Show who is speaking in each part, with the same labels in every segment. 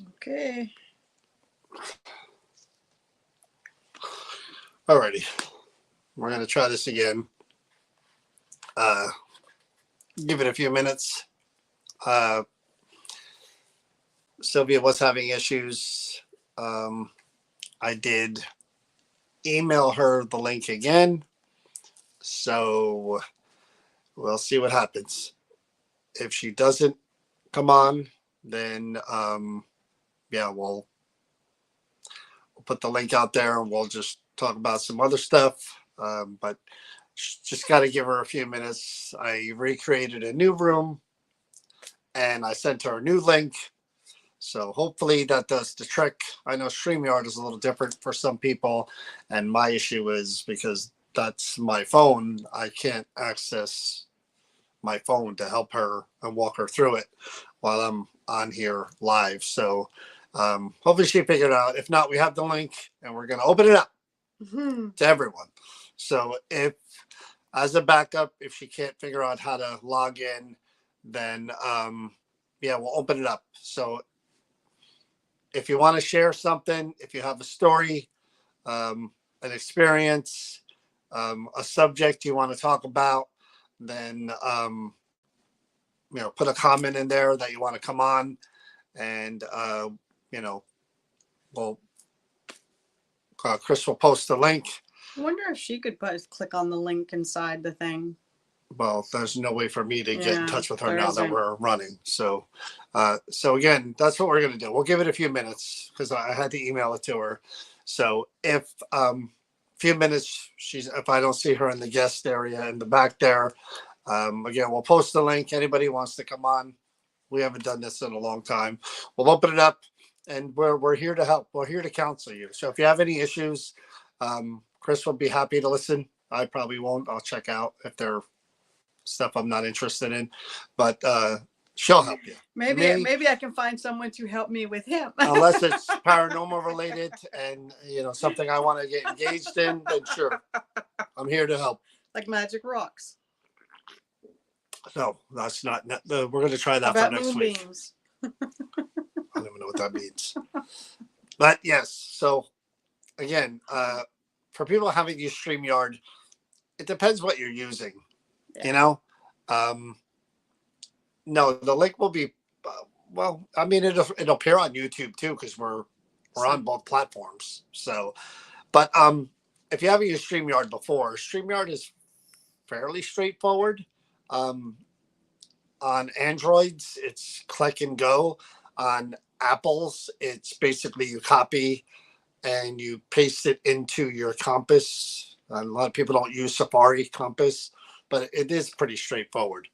Speaker 1: Okay.
Speaker 2: Alrighty. We're going to try this again. Give it a few minutes. Sylvia was having issues. I did email her the link again. So we'll see what happens. If she doesn't come on, then we'll put the link out there and we'll just talk about some other stuff. But just got to give her a few minutes. I recreated a new room and I sent her a new link. So hopefully that does the trick. I know StreamYard is a little different for some people. And my issue is because that's my phone, I can't access my phone to help her and walk her through it while I'm on here live. So hopefully she figured it out. If not, we have the link and we're going to open it up to everyone. So if, as a backup, if she can't figure out how to log in, then we'll open it up. So if you want to share something, if you have a story, an experience, a subject you want to talk about, then put a comment in there that you want to come on, and Chris will post the link.
Speaker 1: I wonder if she could click on the link inside the thing.
Speaker 2: Well, there's no way for me to get in touch with her now that we're running. So again, that's what we're going to do. We'll give it a few minutes because I had to email it to her. So if few minutes, if I don't see her in the guest area in the back there, again, we'll post the link. Anybody who wants to come on, we haven't done this in a long time. We'll open it up, and we're here to help. We're here to counsel you. So if you have any issues, Chris will be happy to listen. I probably won't. I'll check out if they're stuff I'm not interested in, but she'll help you.
Speaker 1: Maybe I can find someone to help me with him.
Speaker 2: Unless it's paranormal related and something I want to get engaged in, then sure, I'm here to help.
Speaker 1: Like magic rocks.
Speaker 2: No, that's not. We're going to try that for next week.
Speaker 1: Moonbeams.
Speaker 2: I don't even know what that means. But yes, so again, for people having used StreamYard, it depends what you're using. Yeah. No, the link will be. It'll appear on YouTube too because we're on both platforms. So, but if you haven't used StreamYard before, StreamYard is fairly straightforward. On Androids, it's click and go. On Apples, it's basically you copy and you paste it into your Compass. A lot of people don't use Safari Compass, but it is pretty straightforward.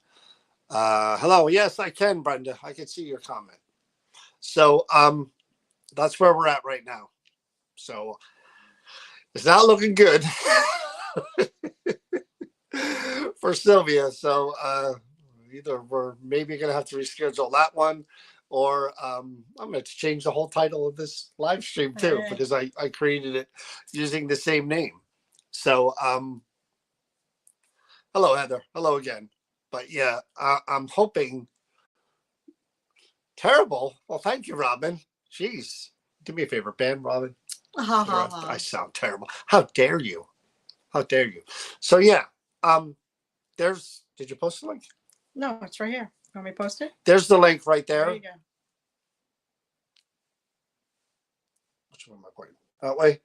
Speaker 2: Hello. Yes, I can, Brenda. I can see your comment. So that's where we're at right now. So it's not looking good for Sylvia. So either we're maybe going to have to reschedule that one, or I'm going to change the whole title of this live stream too, because I created it using the same name. So hello, Heather. Hello again. But yeah, I'm hoping. Terrible. Well, thank you, Robin. Jeez. Do me a favor, Ben, Robin. I sound terrible. How dare you? How dare you? So yeah, did you post the link?
Speaker 1: No, it's right here. Want me to post it?
Speaker 2: There's the link right there.
Speaker 1: There you go.
Speaker 2: Which one am I pointing? That way?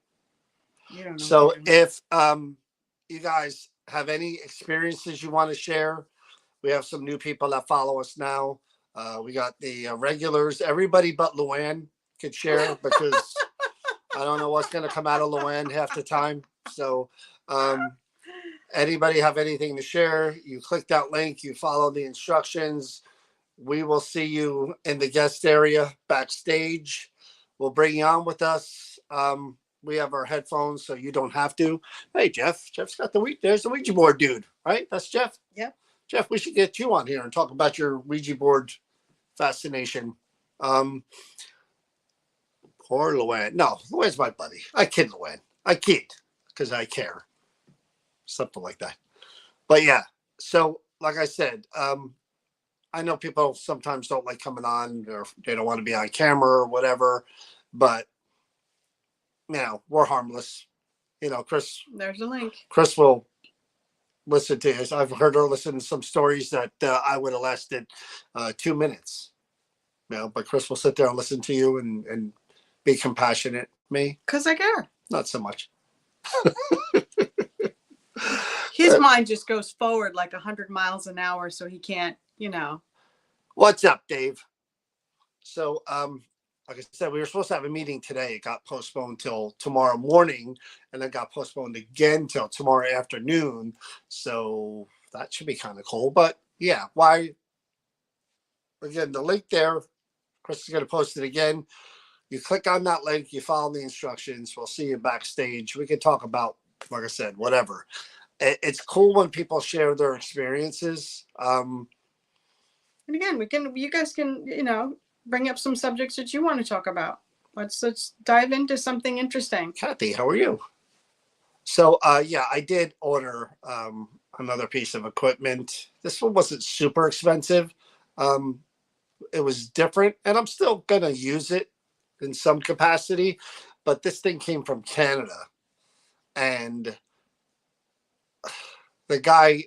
Speaker 1: You don't know.
Speaker 2: So if you guys have any experiences you want to share, we have some new people that follow us now. We got the regulars. Everybody but Luann could share because I don't know what's going to come out of Luann half the time. So anybody have anything to share, you click that link, you follow the instructions. We will see you in the guest area backstage. We'll bring you on with us. We have our headphones, so you don't have to. Hey, Jeff. Jeff's got there's the Ouija board dude, right? That's Jeff?
Speaker 1: Yep.
Speaker 2: Jeff, we should get you on here and talk about your Ouija board fascination. Poor Luann. No, Luann's my buddy. I kid Luann. I kid because I care. Something like that. But yeah, so like I said, I know people sometimes don't like coming on, or they don't want to be on camera or whatever, but we're harmless.
Speaker 1: There's a link.
Speaker 2: Chris will listen to his. I've heard her listen to some stories that I would have lasted 2 minutes. But Chris will sit there and listen to you and be compassionate. Me,
Speaker 1: Because I care.
Speaker 2: not so much.
Speaker 1: His mind just goes forward like 100 miles an hour, so he can't,
Speaker 2: What's up, Dave? So, like I said, we were supposed to have a meeting today. It got postponed till tomorrow morning, and then got postponed again till tomorrow afternoon. So that should be kind of cool. But yeah, why? Again, the link there, Chris is going to post it again. You click on that link, you follow the instructions. We'll see you backstage. We can talk about, like I said, whatever. It's cool when people share their experiences.
Speaker 1: And again, you guys can, bring up some subjects that you want to talk about. Let's dive into something interesting.
Speaker 2: Kathy, how are you? So, yeah, I did order another piece of equipment. This one wasn't super expensive. It was different, and I'm still going to use it in some capacity, but this thing came from Canada, and the guy,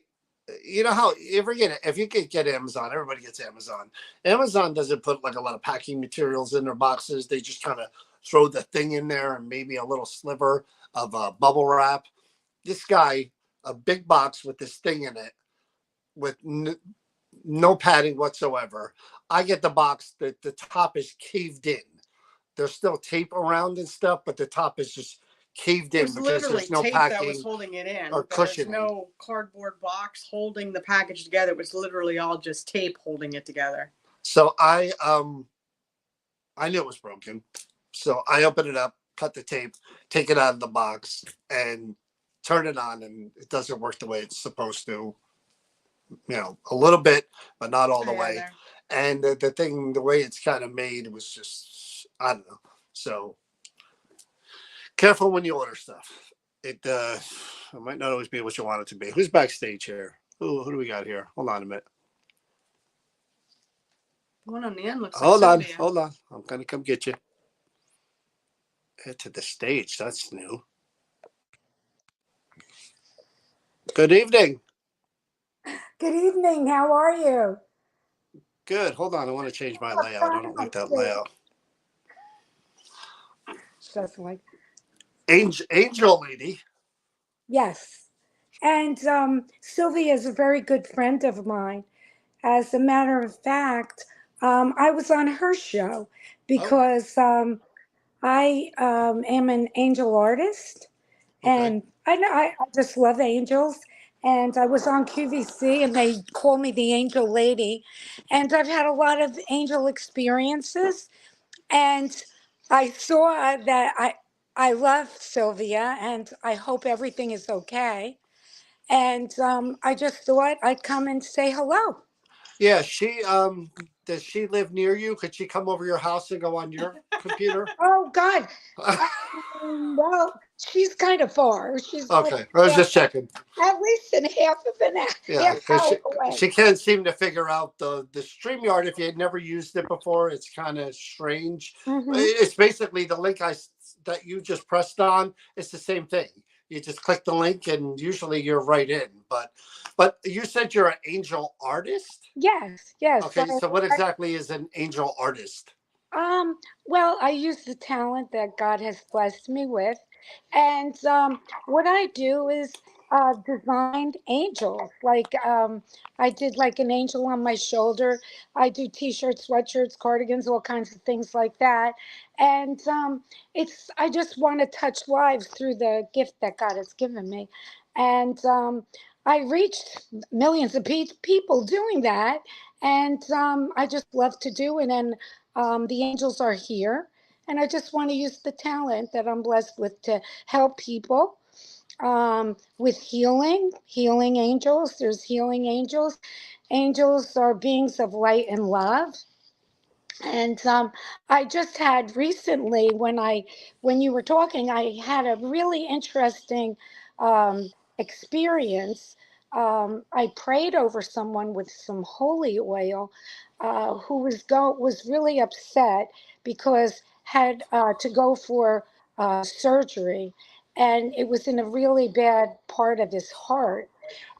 Speaker 2: how if you could get Amazon, everybody gets Amazon. Amazon doesn't put like a lot of packing materials in their boxes. They just kind of throw the thing in there and maybe a little sliver of bubble wrap. This guy, a big box with this thing in it with no padding whatsoever. I get the box that the top is caved in. There's still tape around and stuff, but the top is just caved in because there's no
Speaker 1: tape
Speaker 2: packing
Speaker 1: that was holding it in.
Speaker 2: or cushioning.
Speaker 1: There's no cardboard box holding the package together. It was literally all just tape holding it together.
Speaker 2: So I knew it was broken. So I open it up, cut the tape, take it out of the box, and turn it on, and it doesn't work the way it's supposed to. A little bit, but not all the way.
Speaker 1: There.
Speaker 2: And the thing, the way it's kind of made, was just, I don't know. So careful when you order stuff. It might not always be what you want it to be. Who's backstage here? Who do we got here? Hold on a minute.
Speaker 1: One on the end looks
Speaker 2: Hold
Speaker 1: like
Speaker 2: on,
Speaker 1: Silvia.
Speaker 2: hold on. I'm gonna come get you. Head to the stage. That's new. Good evening.
Speaker 3: Good evening. How are you?
Speaker 2: Good. Hold on. I want to change my layout. I don't like that layout.
Speaker 3: Just like
Speaker 2: Angel lady.
Speaker 3: yes, and Sylvia is a very good friend of mine. As a matter of fact, I was on her show because I am an angel artist, and I just love angels. And I was on QVC, and they call me the Angel Lady, and I've had a lot of angel experiences. And I saw that I love Sylvia, and I hope everything is okay. And I just thought I'd come and say hello.
Speaker 2: Yeah, she does she live near you? Could she come over your house and go on your computer?
Speaker 3: Oh God. Well, she's kind of far. She's
Speaker 2: Okay, I was just checking.
Speaker 3: at least in half of an hour,
Speaker 2: Yeah,
Speaker 3: half hour
Speaker 2: she,
Speaker 3: away.
Speaker 2: she can't seem to figure out the StreamYard. If you had never used it before, it's kind of strange. It's basically the link that you just pressed on. It's the same thing. You just click the link, and usually you're right in. But you said you're an angel artist.
Speaker 3: Yes, yes.
Speaker 2: Okay, so what exactly is an angel artist?
Speaker 3: Well, I use the talent that God has blessed me with, and what I do is designed angels. Like I did like an angel on my shoulder. I do T-shirts, sweatshirts, cardigans, all kinds of things like that. And I just want to touch lives through the gift that God has given me, and I reached millions of people doing that, and I just love to do it. And the angels are here, and I just want to use the talent that I'm blessed with to help people with healing angels. There's healing angels. Angels are beings of light and love. And I just had recently, when you were talking, I had a really interesting experience. I prayed over someone with some holy oil who was really upset because had to go for surgery, and it was in a really bad part of his heart,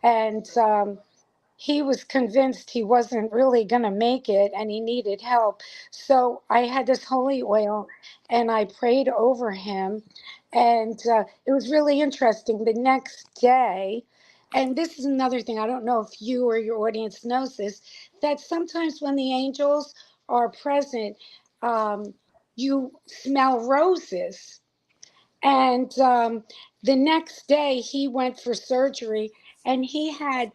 Speaker 3: and he was convinced he wasn't really going to make it and he needed help. So I had this holy oil and I prayed over him. And it was really interesting. The next day, and this is another thing, I don't know if you or your audience knows this, that sometimes when the angels are present, um, you smell roses. And the next day, he went for surgery and he had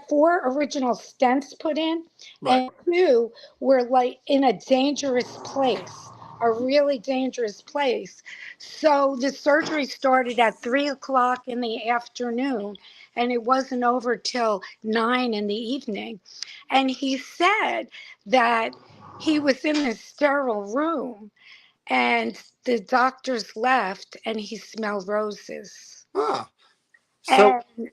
Speaker 3: four original stents put in,
Speaker 2: Right.
Speaker 3: and two were like in a dangerous place, a really dangerous place. So the surgery started at 3 o'clock in the afternoon, and it wasn't over till 9 in the evening. And he said that he was in this sterile room, and the doctors left, and he smelled roses.
Speaker 2: Ah. So
Speaker 3: And,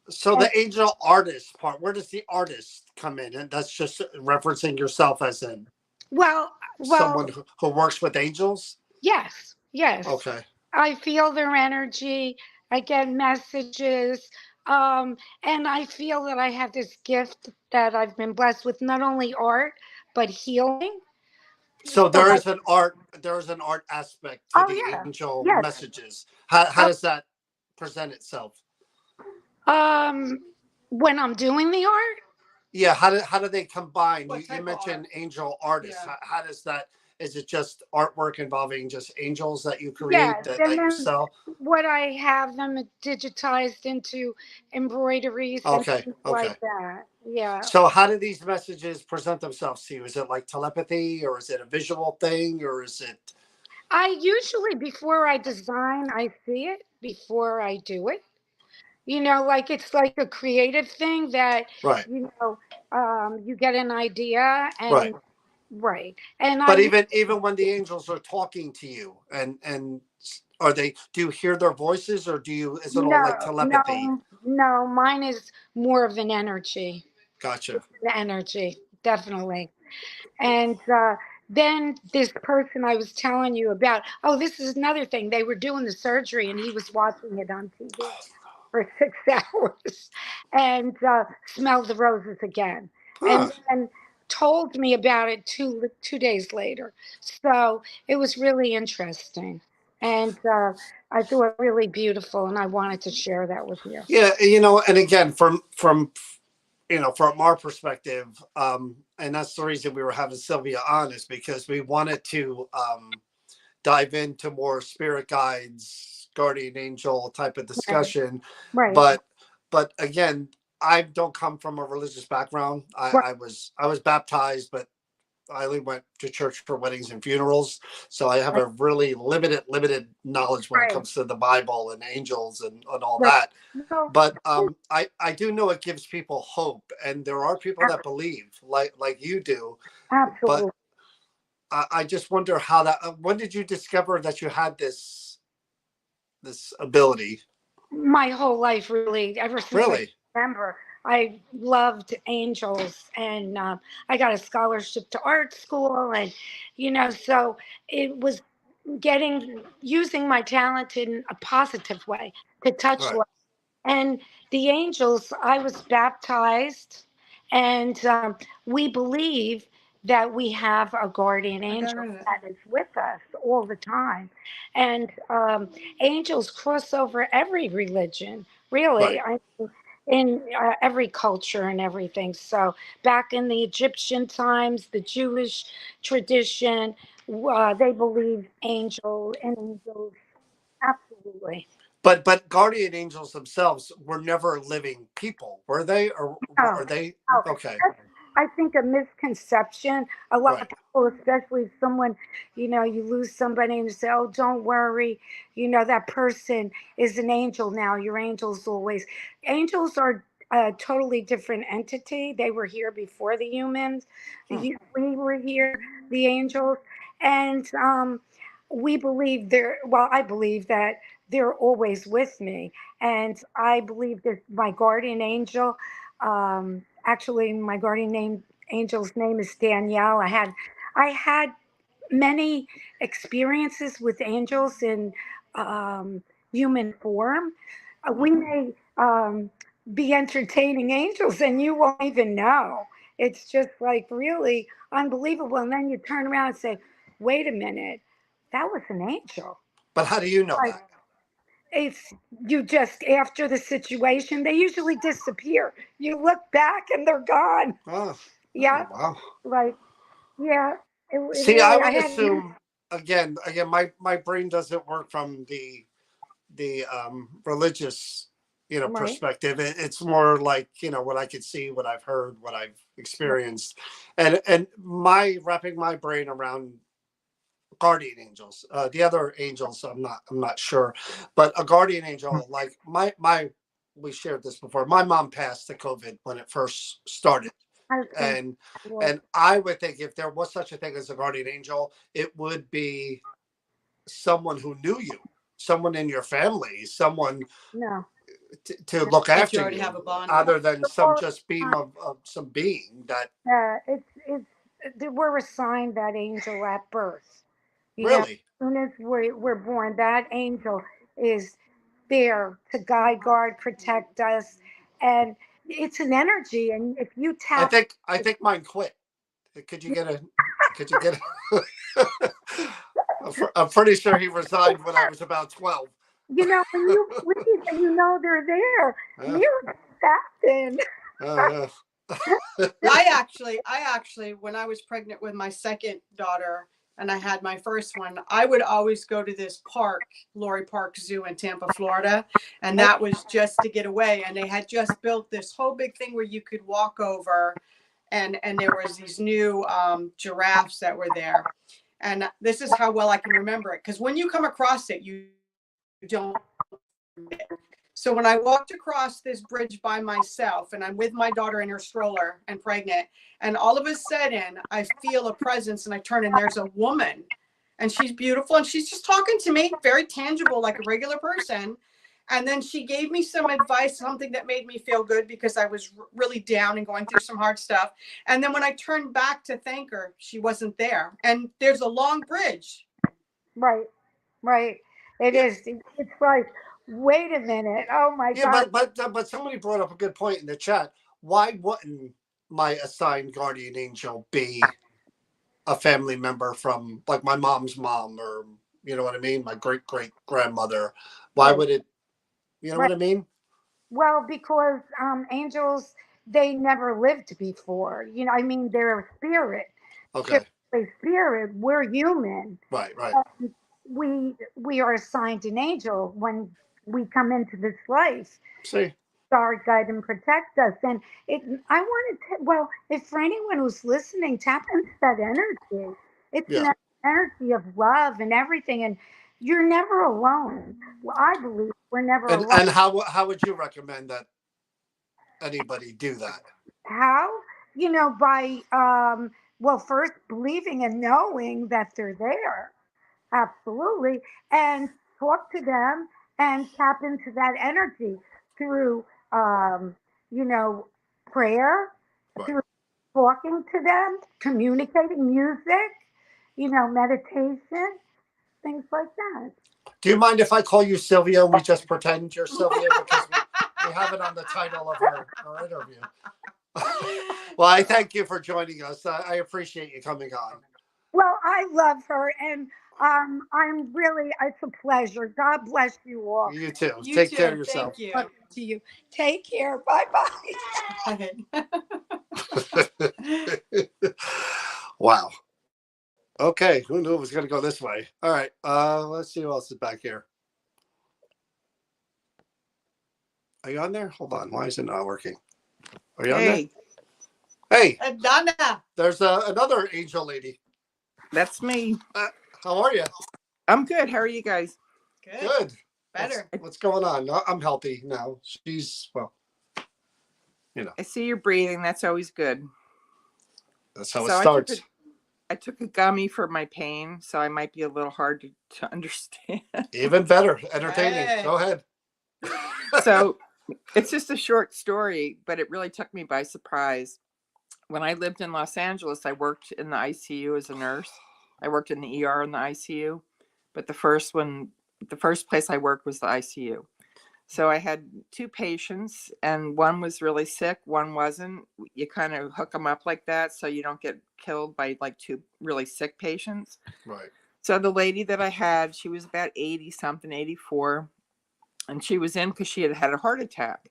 Speaker 2: so
Speaker 3: and
Speaker 2: the angel artist part, where does the artist come in? And that's just referencing yourself as in
Speaker 3: well,
Speaker 2: someone
Speaker 3: well,
Speaker 2: who works with angels?
Speaker 3: yes, yes.
Speaker 2: Okay.
Speaker 3: I feel their energy. I get messages. And I feel that I have this gift that I've been blessed with, not only art, but healing.
Speaker 2: So
Speaker 3: So
Speaker 2: there is an art aspect to
Speaker 3: oh,
Speaker 2: the
Speaker 3: yeah.
Speaker 2: angel
Speaker 3: Yes.
Speaker 2: messages. How does that present itself?
Speaker 3: Um, when I'm doing the art,
Speaker 2: Yeah, how do they combine?
Speaker 1: What
Speaker 2: You
Speaker 1: type of
Speaker 2: mentioned
Speaker 1: art?
Speaker 2: angel artists.
Speaker 1: Yeah.
Speaker 2: How does that, is it just artwork involving just angels that you create
Speaker 3: yes. And
Speaker 2: that you
Speaker 3: then
Speaker 2: sell?
Speaker 3: what I have them digitized into embroideries and
Speaker 2: Okay,
Speaker 3: things
Speaker 2: okay.
Speaker 3: like that. Yeah.
Speaker 2: So how do these messages present themselves to you? Is it like telepathy, or is it a visual thing, or is it
Speaker 3: I usually, before I design, I see it before I do it. Like it's like a creative thing that,
Speaker 2: right,
Speaker 3: you know, you get an idea
Speaker 2: right?
Speaker 3: and right. And
Speaker 2: But
Speaker 3: I,
Speaker 2: even when the angels are talking to you, and are they, do you hear their voices, or do you, is it all like
Speaker 3: no,
Speaker 2: telepathy?
Speaker 3: no, no, mine is more of an energy,
Speaker 2: Gotcha.
Speaker 3: an energy, definitely. And then this person I was telling you about, oh, this is another thing. They were doing the surgery and he was watching it on TV for 6 hours and smelled the roses again.
Speaker 2: Huh.
Speaker 3: And then told me about it 2 days later. So it was really interesting. And I thought really beautiful. And I wanted to share that with you.
Speaker 2: Yeah, and again, from from our perspective, and that's the reason we were having Sylvia on, is because we wanted to dive into more spirit guides, guardian angel type of
Speaker 3: Right.
Speaker 2: discussion.
Speaker 3: Right.
Speaker 2: But again, I don't come from a religious background.
Speaker 3: Right.
Speaker 2: I was baptized, but I only went to church for weddings and funerals, so I have a really limited knowledge when it
Speaker 3: Right.
Speaker 2: comes to the Bible and angels and all
Speaker 3: Right.
Speaker 2: that.
Speaker 3: No,
Speaker 2: But I do know it gives people hope, and there are people that believe like you do. But
Speaker 3: absolutely.
Speaker 2: I just wonder how that. When did you discover that you had this ability?
Speaker 3: My whole life, really, ever since I
Speaker 2: Really?
Speaker 3: remember, I loved angels, and I got a scholarship to art school, and so it was using my talent in a positive way to touch
Speaker 2: Right.
Speaker 3: life. And the angels, I was baptized, and we believe that we have a guardian
Speaker 1: I got
Speaker 3: angel
Speaker 1: rid of it.
Speaker 3: that is with us all the time. And angels cross over every religion, really.
Speaker 2: Right.
Speaker 3: I mean, in every culture and everything. So back in the Egyptian times, the Jewish tradition, they believe angels, absolutely.
Speaker 2: But guardian angels themselves were never living people, were they? Or
Speaker 3: Oh,
Speaker 2: are they?
Speaker 3: oh,
Speaker 2: Okay.
Speaker 3: that's, I think, a misconception. A lot of
Speaker 2: Right.
Speaker 3: people, especially if someone, you lose somebody and you say, oh, don't worry, that person is an angel now. Your angel's always. Angels are a totally different entity. They were here before the humans.
Speaker 2: Hmm.
Speaker 3: We were here, the angels. And we believe well, I believe that they're always with me. And I believe that my guardian angel, actually, my angel's name is Danielle. I had many experiences with angels in um, human form. We may be entertaining angels and you won't even know. It's just like really unbelievable. And then you turn around and say, wait a minute, that was an angel.
Speaker 2: But how do you know
Speaker 3: Like
Speaker 2: that?
Speaker 3: it's you just after the situation, they usually disappear. You look back and they're gone.
Speaker 2: Oh,
Speaker 3: Yeah,
Speaker 2: wow.
Speaker 3: like yeah, it
Speaker 2: See, I
Speaker 3: really. I
Speaker 2: would
Speaker 3: had
Speaker 2: assume again, my brain doesn't work from the religious,
Speaker 3: right.
Speaker 2: perspective. It's more like, what I could see, what I've heard, what I've experienced, and my wrapping my brain around guardian angels. The other angels, I'm not sure, but a guardian angel, like my we shared this before. My mom passed to COVID when it first started,
Speaker 3: Okay.
Speaker 2: and
Speaker 3: Lord.
Speaker 2: and I would think if there was such a thing as a guardian angel, it would be someone who knew you, someone in your family, someone
Speaker 3: No.
Speaker 2: to look
Speaker 1: If you
Speaker 2: after
Speaker 1: already have
Speaker 2: you,
Speaker 1: a bond with.
Speaker 2: other than some
Speaker 3: Or,
Speaker 2: just beam of some being that
Speaker 3: it's we're assigned that angel at birth. As
Speaker 2: really.
Speaker 3: soon as we're born, that angel is there to guide, guard, protect us, and it's an energy. And if you
Speaker 2: I
Speaker 3: tap,
Speaker 2: think I think mine quit. Could you get a? Could you get a? I'm pretty sure he resigned when I was about 12.
Speaker 3: when you breathe and you know they're there,
Speaker 2: Yeah,
Speaker 3: miracles happen.
Speaker 2: yeah.
Speaker 1: I actually, when I was pregnant with my second daughter and I had my first one, I would always go to this park, Lori Park Zoo in Tampa, Florida. And that was just to get away. And they had just built this whole big thing where you could walk over and there was these new giraffes that were there. And this is how well I can remember it. Because when you come across it, you don't. So when I walked across this bridge by myself and I'm with my daughter in her stroller and pregnant, and all of a sudden I feel a presence and I turn and there's a woman and she's beautiful and she's just talking to me, very tangible, like a regular person. And then she gave me some advice, something that made me feel good because I was really down and going through some hard stuff. And then when I turned back to thank her, she wasn't there. And there's a long bridge.
Speaker 3: Right, right. It
Speaker 2: Yeah,
Speaker 3: is. It's like, wait a minute. Oh my
Speaker 2: yeah,
Speaker 3: God.
Speaker 2: but somebody brought up a good point in the chat. Why wouldn't my assigned guardian angel be a family member from like my mom's mom, or you know what I mean, my great great grandmother? Why
Speaker 3: Right,
Speaker 2: would it? You know
Speaker 3: right.
Speaker 2: what I mean?
Speaker 3: Well, because angels, they never lived before. I mean, they're a spirit. They're
Speaker 2: Okay,
Speaker 3: a spirit. We're human.
Speaker 2: right, right.
Speaker 3: And we are assigned an angel when we come into this life.
Speaker 2: See,
Speaker 3: Guard, guide, and protect us. And I wanted to, well, if for anyone who's listening, tap into that energy. It's
Speaker 2: yeah.
Speaker 3: an energy of love and everything. And you're never alone. Well, I believe we're never alone.
Speaker 2: And how would you recommend that anybody do that?
Speaker 3: How? By, well, first believing and knowing that they're there. Absolutely. And talk to them and tap into that energy through, you know, prayer,
Speaker 2: Right.
Speaker 3: through talking to them, communicating, music, meditation, things like that.
Speaker 2: Do you mind if I call you Sylvia and we just pretend you're Sylvia because we have it on the title of our interview? Well, I thank you for joining us. I appreciate you coming on.
Speaker 3: Well, I love her, and I'm really, it's a pleasure. God bless you all.
Speaker 2: You too.
Speaker 1: You
Speaker 2: Take care
Speaker 1: too.
Speaker 2: of yourself.
Speaker 1: Thank you.
Speaker 3: Love to you. Take care. Bye bye.
Speaker 2: Wow. Okay. Who knew it was going to go this way? All right. Let's see who else is back here. Are you on there? Hold on. Why is it not working? Are you on there?
Speaker 4: Hey,
Speaker 2: Hey,
Speaker 1: Donna.
Speaker 2: there's another angel lady.
Speaker 4: that's me.
Speaker 2: How are you?
Speaker 4: I'm good. How are you guys?
Speaker 1: Good.
Speaker 2: Good.
Speaker 1: Better.
Speaker 2: What's going on? I'm healthy now. Well,
Speaker 4: I see you're breathing. That's always good.
Speaker 2: that's how it
Speaker 4: So
Speaker 2: starts.
Speaker 4: I took a gummy for my pain, so I might be a little hard to understand.
Speaker 2: Even better. Entertaining.
Speaker 1: Hey.
Speaker 2: Go ahead.
Speaker 4: So it's just a short story, but it really took me by surprise. When I lived in Los Angeles, I worked in the ICU as a nurse. I worked in the ER and the ICU, but the first place I worked was the ICU. So I had two patients, and one was really sick, one wasn't. You kind of hook them up like that so you don't get killed by like two really sick patients.
Speaker 2: Right.
Speaker 4: So the lady that I had, she was about 80 something, 84, and she was in because she had had a heart attack.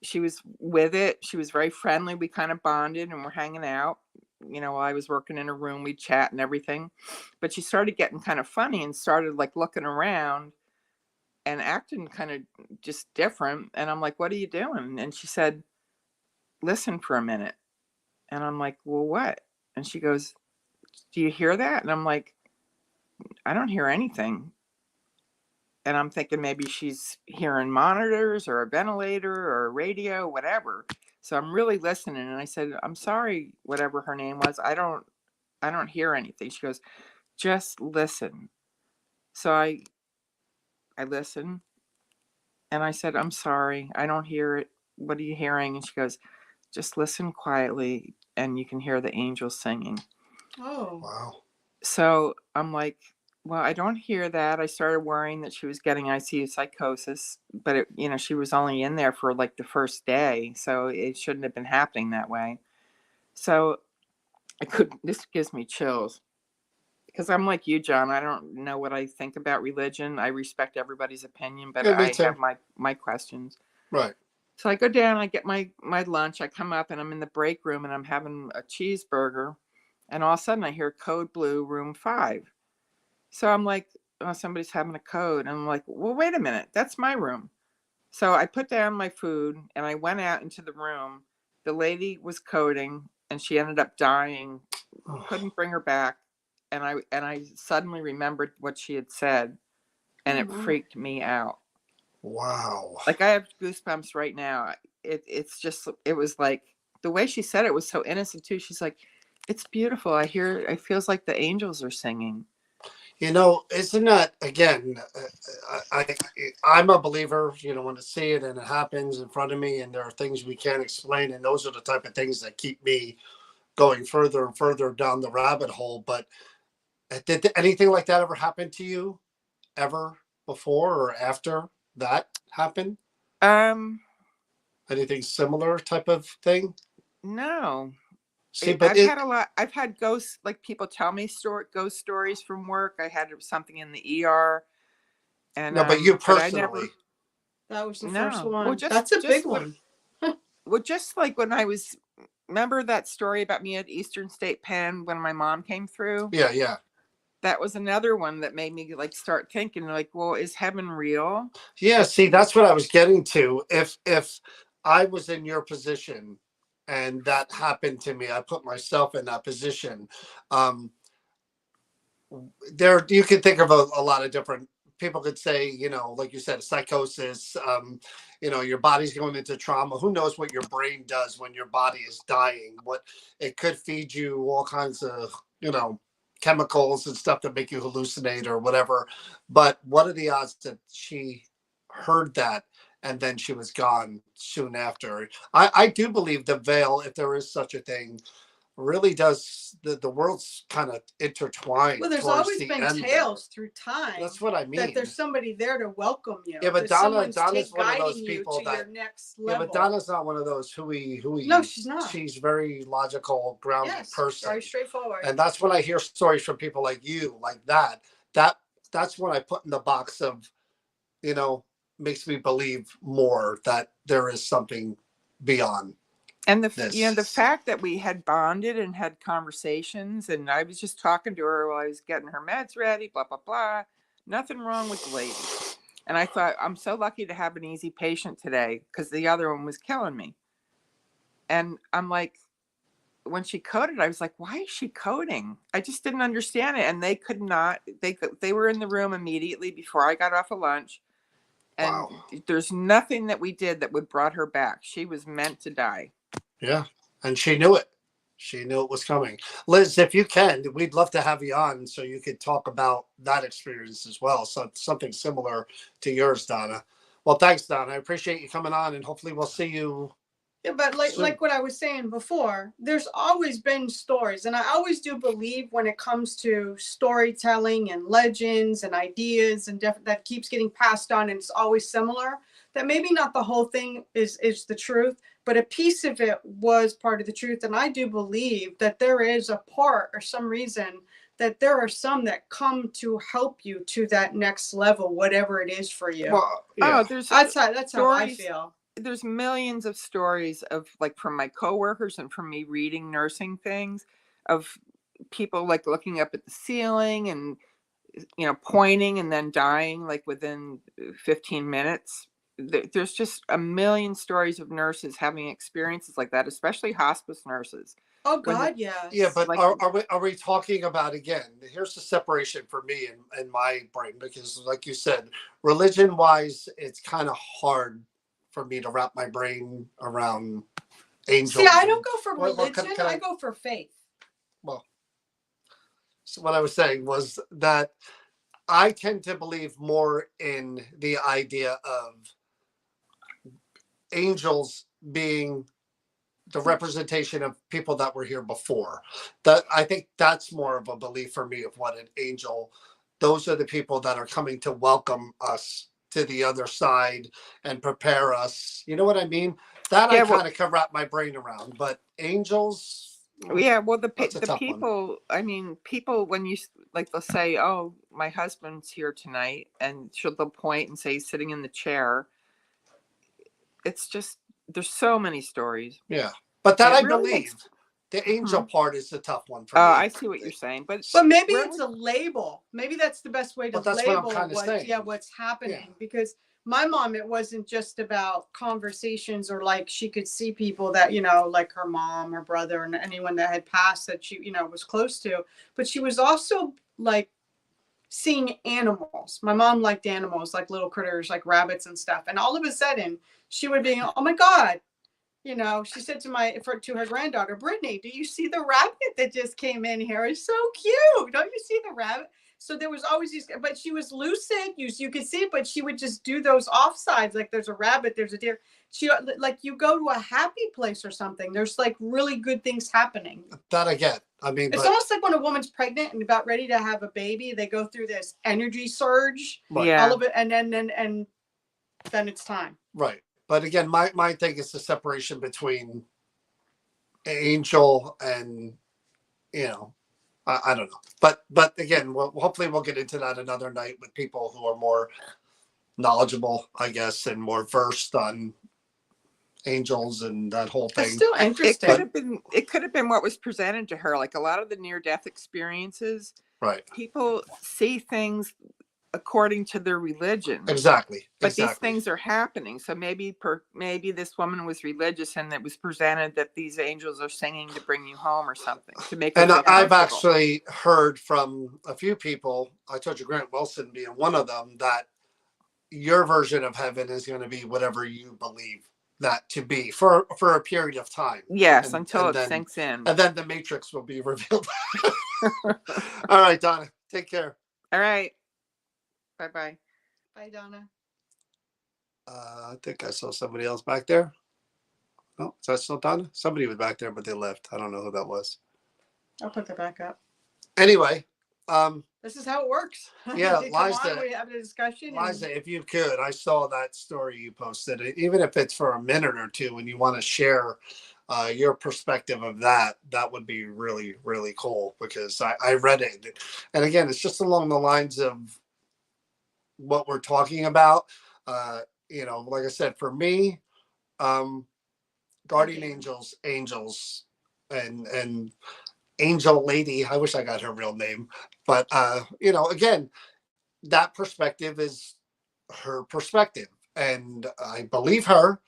Speaker 4: She was with it. She was very friendly. We kind of bonded and we're hanging out. While I was working in her room, we'd chat and everything. But she started getting kind of funny and started like looking around and acting kind of just different. And I'm like, what are you doing? And she said, listen for a minute. And I'm like, well, what? And she goes, do you hear that? And I'm like, I don't hear anything. And I'm thinking maybe she's hearing monitors or a ventilator or a radio, whatever. So I'm really listening. And I said, I'm sorry, whatever her name was. I don't hear anything. She goes, just listen. So I listened and I said, I'm sorry, I don't hear it. What are you hearing? And she goes, just listen quietly and you can hear the angels singing.
Speaker 1: Oh.
Speaker 2: Wow.
Speaker 4: So I'm like, well, I don't hear that. I started worrying that she was getting ICU psychosis, but she was only in there for like the first day, so it shouldn't have been happening that way. So this gives me chills because I'm like you, John. I don't know what I think about religion. I respect everybody's opinion, but
Speaker 2: Yeah, me
Speaker 4: I
Speaker 2: too.
Speaker 4: have my questions.
Speaker 2: Right.
Speaker 4: So I go down, I get my lunch, I come up and I'm in the break room and I'm having a cheeseburger, and all of a sudden I hear code blue room 5. So I'm like, oh, somebody's having a code. And I'm like, well, wait a minute. That's my room. So I put down my food and I went out into the room. The lady was coding and she ended up dying. Couldn't bring her back. And I suddenly remembered what she had said and it freaked me out.
Speaker 2: Wow.
Speaker 4: Like I have goosebumps right now. It was like the way she said it was so innocent too. She's like, it's beautiful. It feels like the angels are singing.
Speaker 2: Isn't that, again, I'm a believer, when I see it and it happens in front of me and there are things we can't explain. And those are the type of things that keep me going further and further down the rabbit hole. But did anything like that ever happen to you ever before or after that happened? Anything similar type of thing?
Speaker 4: No.
Speaker 2: See, but
Speaker 4: I've had a lot. I've had ghosts, like people tell me ghost stories from work. I had something in the ER, and
Speaker 2: no, but you
Speaker 4: but I
Speaker 2: personally.
Speaker 4: never.
Speaker 1: That was the first
Speaker 4: No,
Speaker 1: one.
Speaker 4: well,
Speaker 1: That's a big one.
Speaker 4: Well, just like when I was. Remember that story about me at Eastern State Penn when my mom came through?
Speaker 2: Yeah.
Speaker 4: That was another one that made me like start thinking, like, well, is heaven real?
Speaker 2: Yeah, see, that's what I was getting to. If I was in your position and that happened to me, I put myself in that position. There, you could think of a lot of different people could say, like you said, psychosis, your body's going into trauma. Who knows what your brain does when your body is dying? What it could feed you all kinds of, chemicals and stuff that make you hallucinate or whatever. But what are the odds that she heard that and then she was gone soon after? I do believe the veil, if there is such a thing, really does the world's kind of intertwined.
Speaker 1: Well, there's always been tales through time.
Speaker 2: That's what I mean.
Speaker 1: That there's somebody there to welcome you.
Speaker 2: Yeah, but Donna's one of those people that
Speaker 1: your next level.
Speaker 2: Yeah, but Donna's not one of those who we.
Speaker 1: No, she's not.
Speaker 2: She's very logical, grounded person.
Speaker 1: Very straightforward.
Speaker 2: And that's when I hear stories from people like you, like that. That's when I put in the box of, makes me believe more that there is something beyond.
Speaker 4: And the fact that we had bonded and had conversations, and I was just talking to her while I was getting her meds ready, blah, blah, blah. Nothing wrong with the lady. And I thought, I'm so lucky to have an easy patient today because the other one was killing me. And I'm like, when she coded, I was like, why is she coding? I just didn't understand it. And they could not, they were in the room immediately before I got off of lunch. And there's nothing that we did that would brought her back. She was meant to die.
Speaker 2: Yeah. And she knew it. She knew it was coming. Liz, if you can, we'd love to have you on so you could talk about that experience as well. So something similar to yours, Donna. Well, thanks, Donna. I appreciate you coming on, and hopefully we'll see you.
Speaker 1: Yeah, but like
Speaker 2: soon.
Speaker 1: like what I was saying before, there's always been stories, and I always do believe when it comes to storytelling and legends and ideas and that keeps getting passed on, and it's always similar. That maybe not the whole thing is the truth, but a piece of it was part of the truth. And I do believe that there is a part or some reason that there are some that come to help you to that next level, whatever it is for you.
Speaker 2: Well, yeah.
Speaker 4: Oh, there's
Speaker 1: That's how I
Speaker 4: stories.
Speaker 1: feel.
Speaker 4: There's millions of stories of like from my coworkers and from me reading nursing things of people like looking up at the ceiling and pointing and then dying like within 15 minutes. There's just a million stories of nurses having experiences like that, especially hospice nurses.
Speaker 1: Oh
Speaker 4: When
Speaker 1: God, yes.
Speaker 2: Yeah, but
Speaker 4: Like-
Speaker 2: are we talking about, again, here's the separation for me in my brain, because like you said, religion wise, it's kind of hard for me to wrap my brain around angels.
Speaker 1: See, I don't go for
Speaker 2: Well,
Speaker 1: religion.
Speaker 2: can
Speaker 1: I go for faith.
Speaker 2: Well, so what I was saying was that I tend to believe more in the idea of angels being the representation of people that were here before. That, I think that's more of a belief for me of what an angel, those are the people that are coming to welcome us to the other side and prepare us. You know what I mean? That
Speaker 4: Yeah,
Speaker 2: I
Speaker 4: well-
Speaker 2: kind of can wrap my brain around, but angels,
Speaker 4: Yeah, well, the
Speaker 2: That's a tough one.
Speaker 4: people, I mean, people, when you like, they'll say, "Oh, my husband's here tonight," and they'll point and say he's sitting in the chair. It's just there's so many stories.
Speaker 2: yeah. But that
Speaker 4: It
Speaker 2: I
Speaker 4: really
Speaker 2: believe
Speaker 4: makes-
Speaker 2: the angel
Speaker 4: Mhm.
Speaker 2: part is the tough one for me.
Speaker 4: I see what you're saying, but
Speaker 1: But maybe
Speaker 4: really-
Speaker 1: it's a label. Maybe that's the best way to
Speaker 2: But that's what I'm
Speaker 1: label
Speaker 2: kinda saying.
Speaker 1: what's happening. Because my mom, it wasn't just about conversations or like she could see people that, like her mom or brother and anyone that had passed that she, was close to. But she was also like seeing animals. My mom liked animals, like little critters, like rabbits and stuff. And all of a sudden she would be, oh my God. She said to her granddaughter, Brittany, do you see the rabbit that just came in here? It's so cute. Don't you see the rabbit? So there was always these, but she was lucid. You could see it, but she would just do those offsides. Like there's a rabbit, there's a deer. She like you go to a happy place or something. There's like really good things happening.
Speaker 2: That I get. I mean,
Speaker 1: It's
Speaker 2: but,
Speaker 1: almost like when a woman's pregnant and about ready to have a baby, they go through this energy surge,
Speaker 4: yeah,
Speaker 1: all of it, and then it's time.
Speaker 2: right. But again, my thing is the separation between angel and, I don't know. But again, hopefully we'll get into that another night with people who are more knowledgeable, I guess, and more versed on angels and that whole
Speaker 1: It's
Speaker 2: thing.
Speaker 1: still
Speaker 4: it
Speaker 1: interesting.
Speaker 4: could have been what was presented to her. Like a lot of the near death experiences,
Speaker 2: Right.
Speaker 4: people see things according to their religion.
Speaker 2: Exactly.
Speaker 4: But
Speaker 2: exactly.
Speaker 4: these things are happening. So maybe this woman was religious and it was presented that these angels are singing to bring you home or something to make her
Speaker 2: And
Speaker 4: feel
Speaker 2: I've
Speaker 4: comfortable.
Speaker 2: actually heard from a few people, I told you Grant Wilson being one of them, that your version of heaven is going to be whatever you believe that to be for a period of time.
Speaker 4: Yes,
Speaker 2: And-
Speaker 4: until
Speaker 2: and
Speaker 4: it
Speaker 2: then-
Speaker 4: sinks in.
Speaker 2: And then the matrix will be revealed. All right, Donna, take care.
Speaker 4: All right. Bye-bye.
Speaker 1: Bye, Donna.
Speaker 2: I think I saw somebody else back there. Oh, is that still Donna? Somebody was back there, but they left. I don't know who that was.
Speaker 1: I'll put that back up.
Speaker 2: Anyway,
Speaker 1: This is how it works.
Speaker 2: Yeah,
Speaker 1: You come
Speaker 2: Liza-
Speaker 1: on, we have a discussion.
Speaker 2: Liza, if you could, I saw that story you posted. Even if it's for a minute or two, and you want to share your perspective of that, that would be really, really cool, because I read it. And again, it's just along the lines of what we're talking about. Like I said, for me, guardian angels, and angel lady. I wish I got her real name, but again, that perspective is her perspective, and I believe her.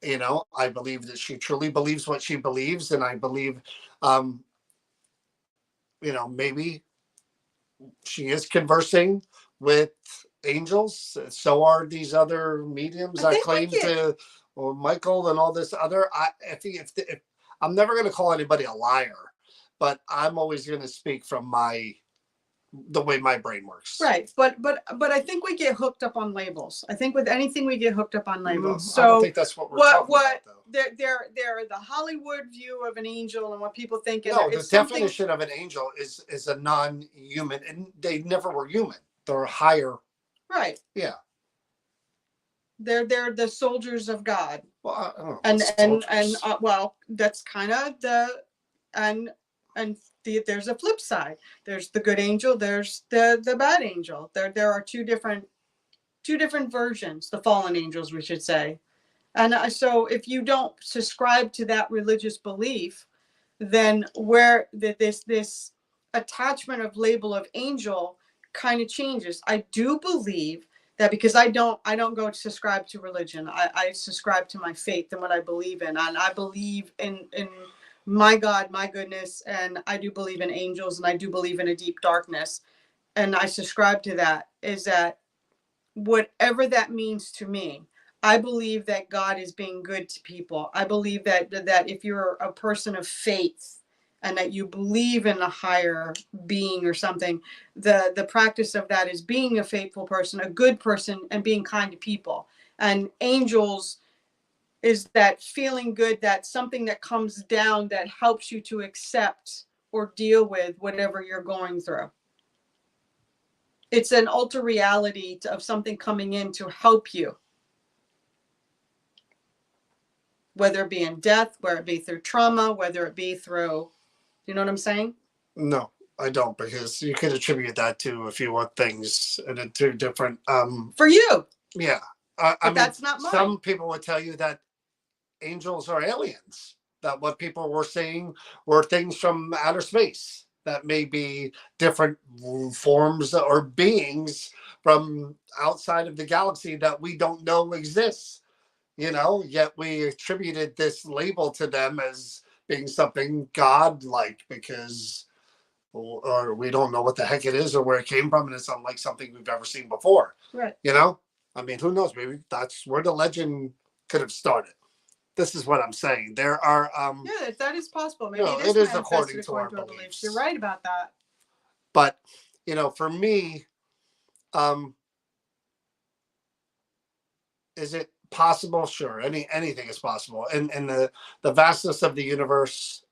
Speaker 2: I believe that she truly believes what she believes, and I believe, maybe she is conversing with angels. So are these other mediums
Speaker 1: I
Speaker 2: that
Speaker 1: think we
Speaker 2: claim
Speaker 1: get-
Speaker 2: to, or Michael and all this other. I think if I'm never going to call anybody a liar, but I'm always going to speak from the way my brain works.
Speaker 1: Right. But I think we get hooked up on labels. I think with anything we get hooked up on labels.
Speaker 2: I don't
Speaker 1: So
Speaker 2: think that's what we're talking about, though.
Speaker 1: they're the Hollywood view of an angel and what people think.
Speaker 2: No, the definition of an angel is a non-human, and they never were human. They're higher.
Speaker 1: Right.
Speaker 2: Yeah.
Speaker 1: They're the soldiers of God.
Speaker 2: Well, I don't know,
Speaker 1: And well, that's kind of and there's a flip side. There's the good angel. There's the bad angel. There are two different versions. The fallen angels, we should say. And so if you don't subscribe to that religious belief, then where this attachment of label of angel kind of changes. I do believe that because I don't go to subscribe to religion. I subscribe to my faith and what I believe in. And I believe in my God, my goodness. And I do believe in angels, and I do believe in a deep darkness. And I subscribe to that, is that whatever that means to me, I believe that God is being good to people. I believe that if you're a person of faith and that you believe in a higher being or something, the practice of that is being a faithful person, a good person, and being kind to people. And angels is that feeling good, that something that comes down that helps you to accept or deal with whatever you're going through. It's an alter reality of something coming in to help you. Whether it be in death, whether it be through trauma, whether it be through, you know what I'm saying?
Speaker 2: No, I don't, because you could attribute that to a few other things and two different.
Speaker 1: For you.
Speaker 2: Yeah.
Speaker 1: But
Speaker 2: I mean,
Speaker 1: that's not mine.
Speaker 2: Some people would tell you that angels are aliens, that what people were seeing were things from outer space that may be different forms or beings from outside of the galaxy that we don't know exists. Yet we attributed this label to them as being something godlike because, or we don't know what the heck it is or where it came from, and it's unlike something we've ever seen before.
Speaker 1: Right.
Speaker 2: I mean, who knows? Maybe that's where the legend could have started. This is what I'm saying. There are
Speaker 1: yeah, that is possible. Maybe
Speaker 2: it is according to our
Speaker 1: beliefs.
Speaker 2: beliefs.
Speaker 1: You're right about that.
Speaker 2: But for me, is it possible? Sure, anything is possible. In the vastness of the universe,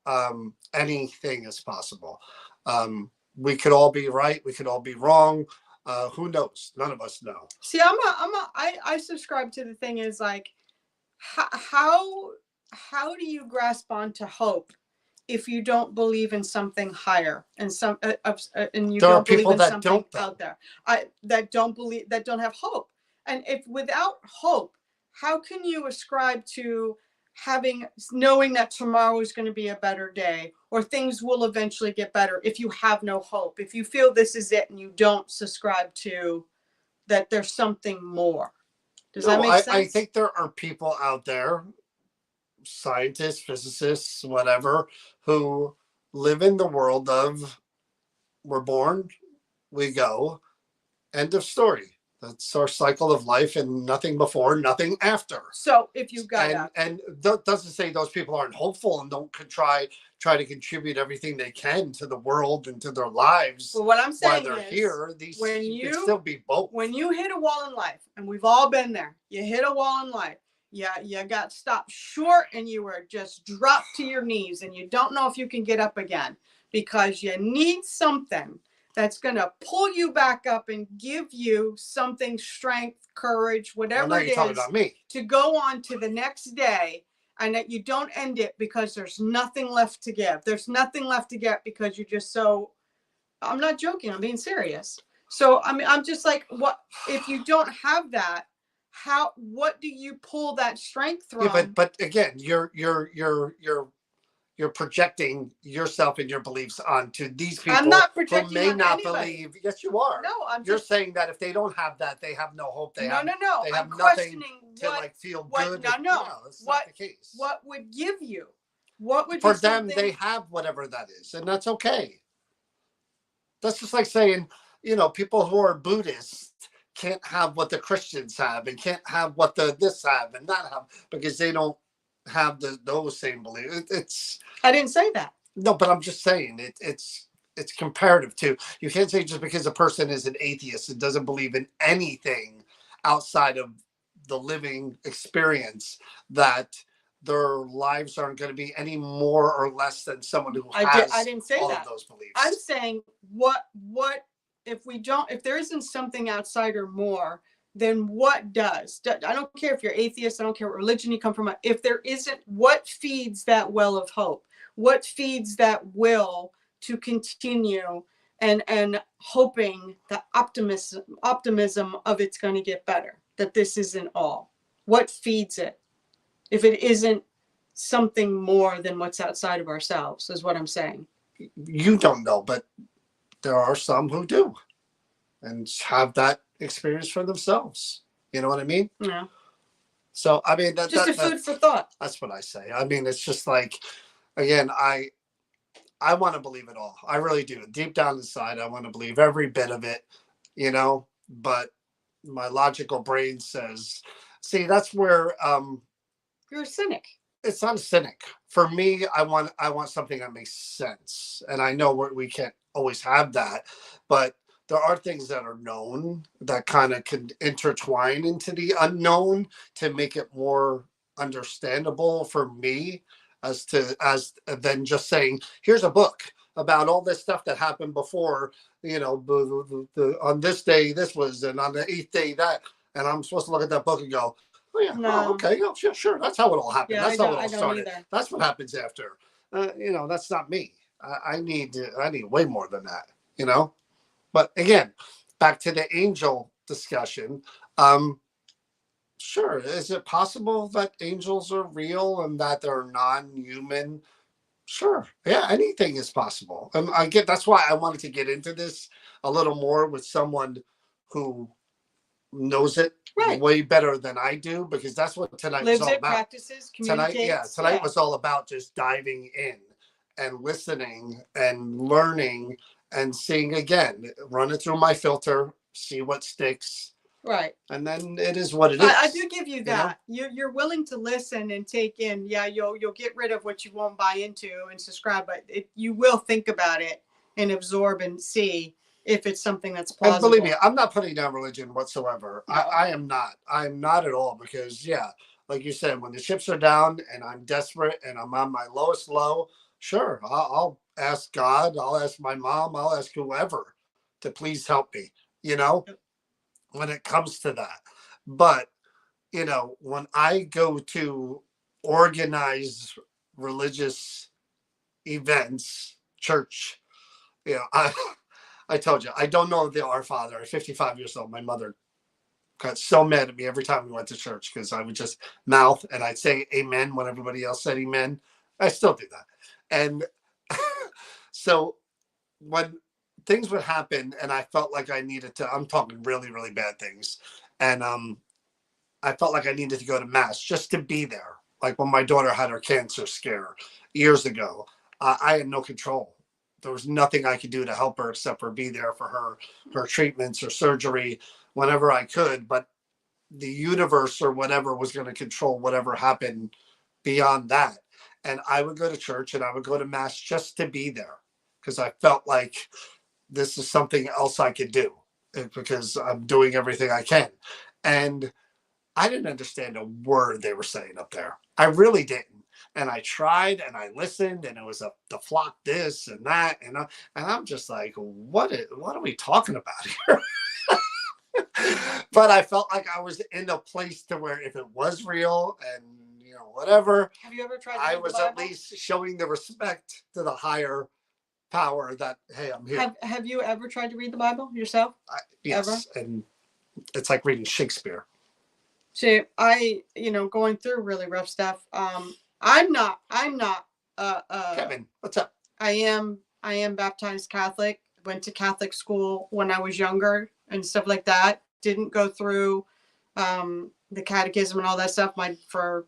Speaker 2: anything is possible. We could all be right, we could all be wrong. Who knows? None of us know.
Speaker 1: See, I subscribe to the thing is like, how do you grasp onto hope if you don't believe in something higher and and you don't believe in something out there? That don't have hope. And if without hope, how can you ascribe to knowing that tomorrow is going to be a better day or things will eventually get better if you have no hope, if you feel this is it and you don't subscribe to that there's something more? Does that make sense?
Speaker 2: I think there are people out there, scientists, physicists, whatever, who live in the world of we're born, we go, end of story. That's our cycle of life, and nothing before, nothing after.
Speaker 1: So if you got
Speaker 2: and doesn't say those people aren't hopeful and don't try to contribute everything they can to the world and to their lives.
Speaker 1: Well, what I'm saying
Speaker 2: while they're
Speaker 1: is,
Speaker 2: here, you can still be both.
Speaker 1: When you hit a wall in life, and we've all been there, you hit a wall in life. Yeah, you got stopped short, and you were just dropped to your knees, and you don't know if you can get up again because you need something that's going to pull you back up and give you something, strength, courage, whatever it is, to go on to the next day, and that you don't end it because there's nothing left to give. There's nothing left to get because you're just so, I'm not joking, I'm being serious. So, I mean, I'm just like, what, if you don't have that, what do you pull that strength from?
Speaker 2: Yeah, but again, you're projecting yourself and your beliefs onto these people.
Speaker 1: I'm not projecting
Speaker 2: who may
Speaker 1: on
Speaker 2: not
Speaker 1: anybody.
Speaker 2: believe. Yes, you are.
Speaker 1: No,
Speaker 2: you're saying that if they don't have that, they have no hope. They have
Speaker 1: no.
Speaker 2: They have
Speaker 1: I'm
Speaker 2: nothing
Speaker 1: questioning
Speaker 2: to feel good.
Speaker 1: No.
Speaker 2: That's not the case.
Speaker 1: What would give you? What would
Speaker 2: for them? They have whatever that is, and that's okay. That's just like saying, people who are Buddhists can't have what the Christians have, and can't have what the this have and that have because they don't have those same beliefs. It's
Speaker 1: I didn't say that.
Speaker 2: no, but I'm just saying it's comparative too. You can't say just because a person is an atheist and doesn't believe in anything outside of the living experience that their lives aren't going to be any more or less than someone who
Speaker 1: I
Speaker 2: has
Speaker 1: didn't say
Speaker 2: all
Speaker 1: that.
Speaker 2: of those beliefs.
Speaker 1: I'm saying what if there isn't something outside or more, then what does? I don't care if you're atheist, I don't care what religion you come from. If there isn't, what feeds that well of hope? What feeds that will to continue and hoping the optimism of it's going to get better, that this isn't all? What feeds it if it isn't something more than what's outside of ourselves, is what I'm saying.
Speaker 2: You don't know, but there are some who do and have that experience for themselves. You know what I mean?
Speaker 1: Yeah.
Speaker 2: So I mean
Speaker 1: Just a food for thought.
Speaker 2: That's what I say. I mean, it's just like, again, I want to believe it all. I really do. Deep down inside, I want to believe every bit of it, you know, but my logical brain says, see, that's where
Speaker 1: You're a cynic.
Speaker 2: it's not a cynic. For me, I want something that makes sense. And I know we can't always have that, but there are things that are known that kind of can intertwine into the unknown to make it more understandable for me as than just saying, here's a book about all this stuff that happened before, you know, on this day this was, and on the eighth day that, and I'm supposed to look at that book and go, oh yeah,
Speaker 1: No.
Speaker 2: oh, okay, oh, sure, that's how it all happened.
Speaker 1: Yeah,
Speaker 2: That's how it
Speaker 1: I
Speaker 2: all
Speaker 1: don't
Speaker 2: started.
Speaker 1: either.
Speaker 2: That's what happens after. You know, that's not me. I need way more than that. You know. But again, back to the angel discussion. Sure, is it possible that angels are real and that they're non-human? Sure, yeah, anything is possible. And I get that's why I wanted to get into this a little more with someone who knows it
Speaker 1: Right.
Speaker 2: way better than I do, because that's what tonight was
Speaker 1: Lives
Speaker 2: all
Speaker 1: it,
Speaker 2: about.
Speaker 1: practices, communicates.
Speaker 2: Tonight was all about just diving in and listening and learning and seeing again, run it through my filter, see what sticks,
Speaker 1: Right.
Speaker 2: and then it is what it is.
Speaker 1: I do give you that. You're willing to listen and take in. Yeah, you'll get rid of what you won't buy into and subscribe, but you will think about it and absorb and see if it's something that's plausible.
Speaker 2: And believe me, I'm not putting down religion whatsoever.
Speaker 1: No.
Speaker 2: I am not. I'm not at all, because yeah, like you said, when the chips are down and I'm desperate and I'm on my lowest low, sure, I'll ask God, I'll ask my mom, I'll ask whoever to please help me, you know, when it comes to that. But, you know, when I go to organize religious events, church, you know, I told you, I don't know the Our Father. At 55 years old, my mother got so mad at me every time we went to church because I would just mouth and I'd say amen when everybody else said amen. I still do that. And so when things would happen and I felt like I needed to, I'm talking really, really bad things. And I felt like I needed to go to mass just to be there. Like when my daughter had her cancer scare years ago, I had no control. There was nothing I could do to help her except for be there for her treatments or surgery whenever I could. But the universe or whatever was going to control whatever happened beyond that. And I would go to church and I would go to mass just to be there because I felt like this is something else I could do because I'm doing everything I can. And I didn't understand a word they were saying up there. I really didn't. And I tried and I listened, and it was the flock this and that, and I'm just like, what are we talking about here? But I felt like I was in a place to where if it was real and you know whatever,
Speaker 1: have you ever tried?
Speaker 2: I was at least showing the respect to the higher power that hey, I'm here.
Speaker 1: Have you ever tried to read the Bible yourself?
Speaker 2: Yes,
Speaker 1: ever?
Speaker 2: and it's like reading Shakespeare.
Speaker 1: See, going through really rough stuff. I'm not
Speaker 2: Kevin, what's up?
Speaker 1: I am baptized Catholic, went to Catholic school when I was younger and stuff like that. Didn't go through the catechism and all that stuff for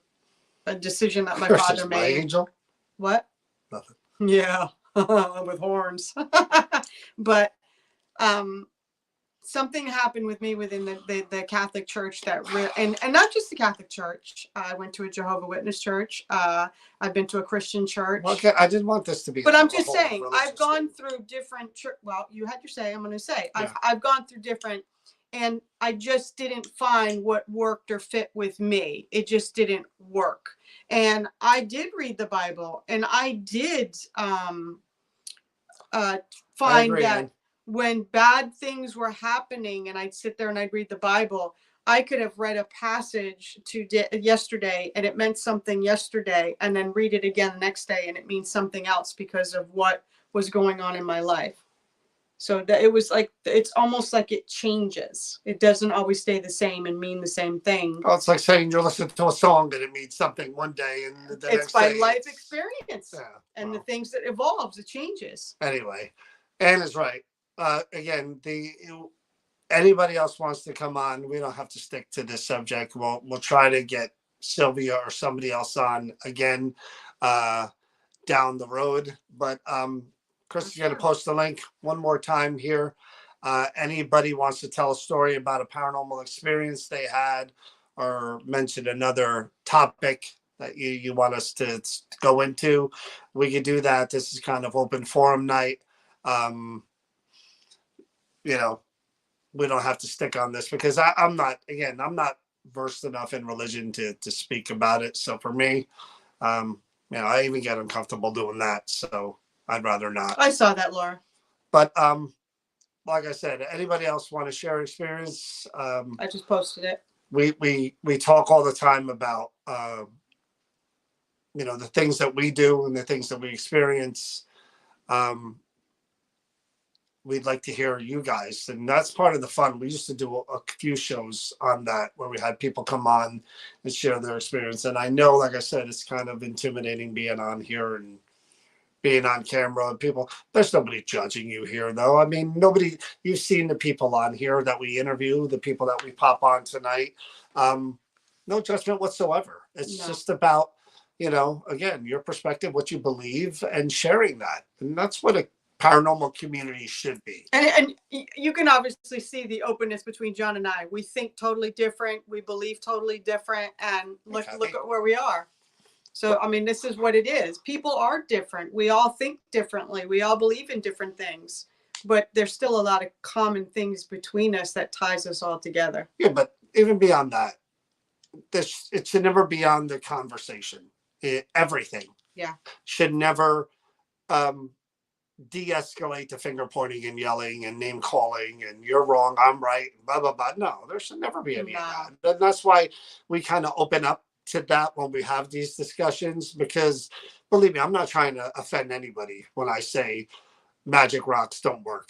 Speaker 1: a decision that my father made.
Speaker 2: My angel?
Speaker 1: What?
Speaker 2: Nothing.
Speaker 1: Yeah. With horns. But something happened with me within the Catholic Church that and not just the Catholic Church. I went to a Jehovah Witness church. I've been to a Christian church.
Speaker 2: Okay, I didn't want this to be.
Speaker 1: But I'm just saying, I've gone through different church. Well, you had your say. I'm going to say I've gone through different, and I just didn't find what worked or fit with me. It just didn't work. And I did read the Bible, and I did find that when bad things were happening and I'd sit there and I'd read the Bible, I could have read a passage yesterday and it meant something yesterday, and then read it again the next day and it means something else because of what was going on in my life. So that it was like, it's almost like it changes. It doesn't always stay the same and mean the same thing.
Speaker 2: Oh, it's like saying you're listening to a song and it means something one day and the
Speaker 1: it's
Speaker 2: next
Speaker 1: by
Speaker 2: day
Speaker 1: life experience and
Speaker 2: the
Speaker 1: things that evolves, it changes.
Speaker 2: Anyway, Ann is right. Again, anybody else wants to come on, we don't have to stick to this subject. We'll try to get Silvia or somebody else on again down the road. But Chris is going to post the link one more time here. Anybody wants to tell a story about a paranormal experience they had or mention another topic that you want us to go into, we could do that. This is kind of open forum night. You know, we don't have to stick on this because I'm not versed enough in religion to speak about it. So for me, I even get uncomfortable doing that. So I'd rather not.
Speaker 1: I saw that, Laura.
Speaker 2: But like I said, anybody else want to share experience?
Speaker 1: I just posted it.
Speaker 2: We talk all the time about the things that we do and the things that we experience. We'd like to hear you guys, and that's part of the fun. We used to do a few shows on that where we had people come on and share their experience. And I know, like I said, it's kind of intimidating being on here and being on camera. And people, there's nobody judging you here, though. I mean, you've seen the people on here that we interview, the people that we pop on tonight. No judgment whatsoever. It's just about, again, your perspective, what you believe, and sharing that. And that's what a paranormal community should be.
Speaker 1: And you can obviously see the openness between John and I. We think totally different. We believe totally different. And look at where we are. So, I mean, this is what it is. People are different. We all think differently. We all believe in different things. But there's still a lot of common things between us that ties us all together.
Speaker 2: Yeah, but even beyond that, it should never be on the conversation. Everything should never de-escalate to finger pointing and yelling and name calling and you're wrong, I'm right, blah, blah, blah. No, there should never be any of that. And that's why we kind of open up to that when we have these discussions, because believe me, I'm not trying to offend anybody when I say magic rocks don't work.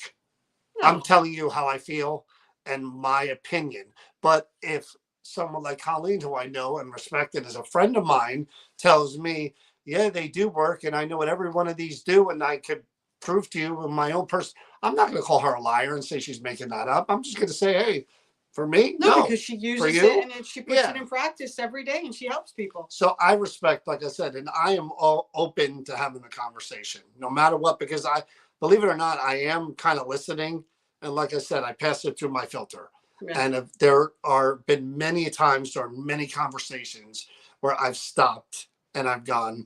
Speaker 2: No. I'm telling you how I feel and my opinion. But if someone like Colleen, who I know and respect and is a friend of mine, tells me, yeah, they do work and I know what every one of these do and I could prove to you with my own person, I'm not going to call her a liar and say she's making that up. I'm just going to say, hey, for me, no,
Speaker 1: because she uses it and she puts it in practice every day and she helps people.
Speaker 2: So I respect, like I said, and I am all open to having the conversation no matter what, because I, believe it or not, I am kind of listening. And like I said, I pass it through my filter. Yeah. And if there are been many times during many conversations where I've stopped and I've gone,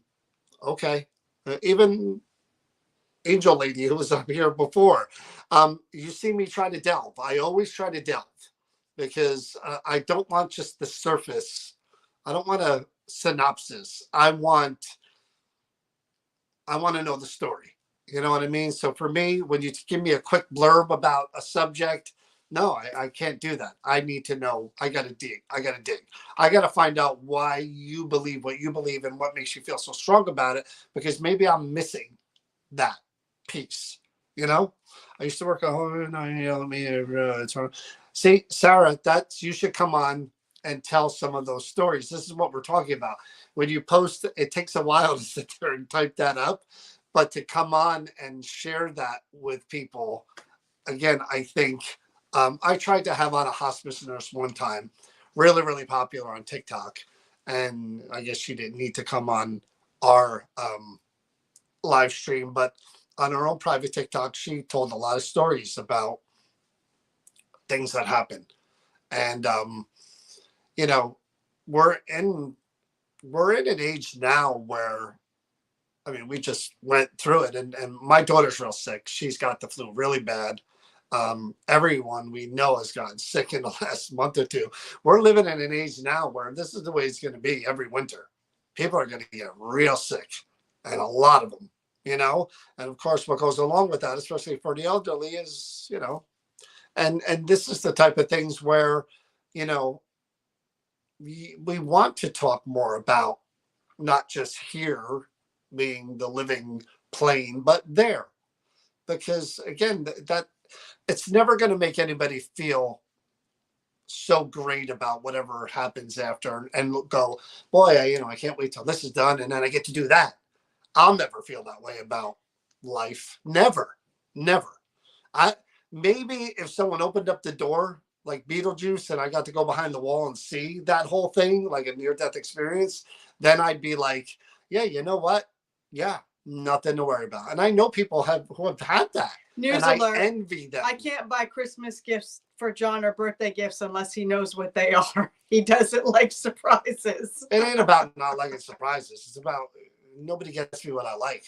Speaker 2: okay, even Angel Lady who was up here before, you see me try to delve. I always try to delve because I don't want just the surface. I don't want a synopsis. I want to know the story. You know what I mean? So for me, when you give me a quick blurb about a subject, no, I can't do that. I need to know. I got to dig. I got to find out why you believe what you believe and what makes you feel so strong about it, because maybe I'm missing that piece. I used to work at home and yell at me. See, Sarah, you should come on and tell some of those stories. This is what we're talking about. When you post, it takes a while to sit there and type that up, but to come on and share that with people, again, I think I tried to have on a hospice nurse one time, really, really popular on TikTok. And I guess she didn't need to come on our live stream, but on her own private TikTok, she told a lot of stories about things that happen. And you know, we're in an age now where, I mean, we just went through it, and my daughter's real sick. She's got the flu really bad. Everyone we know has gotten sick in the last month or two. We're living in an age now where this is the way it's going to be every winter. People are going to get real sick, and a lot of them, you know. And of course, what goes along with that, especially for the elderly, is, you know, and this is the type of things where, you know, we want to talk more about not just here being the living plane, but there, because again, that it's never going to make anybody feel so great about whatever happens after and go, boy, I can't wait till this is done and then I get to do that. I'll never feel that way about life. Never, never. I maybe if someone opened up the door like Beetlejuice and I got to go behind the wall and see that whole thing, like a near-death experience, then I'd be like, yeah, you know what? Yeah, nothing to worry about. And I know people who have had that.
Speaker 1: News
Speaker 2: and
Speaker 1: alert.
Speaker 2: I envy them.
Speaker 1: I can't buy Christmas gifts for John or birthday gifts unless he knows what they are. He doesn't like surprises.
Speaker 2: It ain't about not liking surprises. It's about nobody gets me what I like.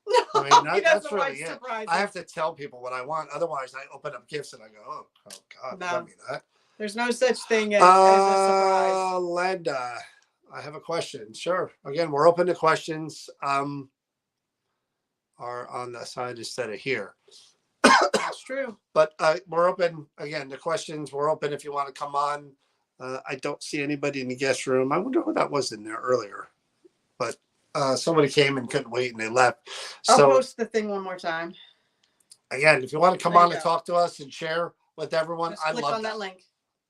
Speaker 1: No,
Speaker 2: I mean,
Speaker 1: he
Speaker 2: that's
Speaker 1: doesn't
Speaker 2: really
Speaker 1: like
Speaker 2: it.
Speaker 1: surprises.
Speaker 2: I have to tell people what I want. Otherwise, I open up gifts and I go, oh God,
Speaker 1: No.
Speaker 2: tell me that.
Speaker 1: There's no such thing as a surprise.
Speaker 2: Linda, I have a question. Sure. Again, we're open to questions. Are on the side instead of here.
Speaker 1: That's true.
Speaker 2: But we're open again. The questions we're open if you want to come on. I don't see anybody in the guest room. I wonder who that was in there earlier. But somebody came and couldn't wait and they left.
Speaker 1: I'll
Speaker 2: So
Speaker 1: post the thing one more time.
Speaker 2: again, if you want to come
Speaker 1: There you
Speaker 2: on and
Speaker 1: go.
Speaker 2: talk to us and share with everyone,
Speaker 1: Just
Speaker 2: I
Speaker 1: click
Speaker 2: love
Speaker 1: on
Speaker 2: that.
Speaker 1: that link.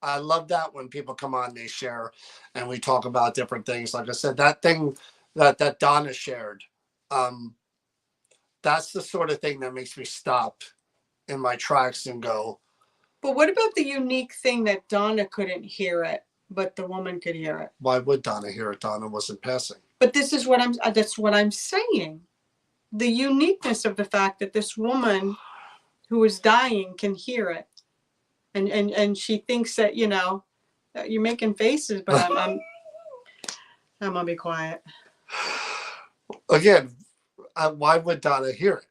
Speaker 2: I love that when people come on, they share and we talk about different things. Like I said, that thing that Donna shared, that's the sort of thing that makes me stop in my tracks and go,
Speaker 1: But what about the unique thing that Donna couldn't hear it, but the woman could hear it?
Speaker 2: why would Donna hear it? Donna wasn't passing.
Speaker 1: But this is what that's what I'm saying. The uniqueness of the fact that this woman who is dying can hear it. And she thinks that, you're making faces, but I'm gonna be quiet.
Speaker 2: Again, why would Donna hear it?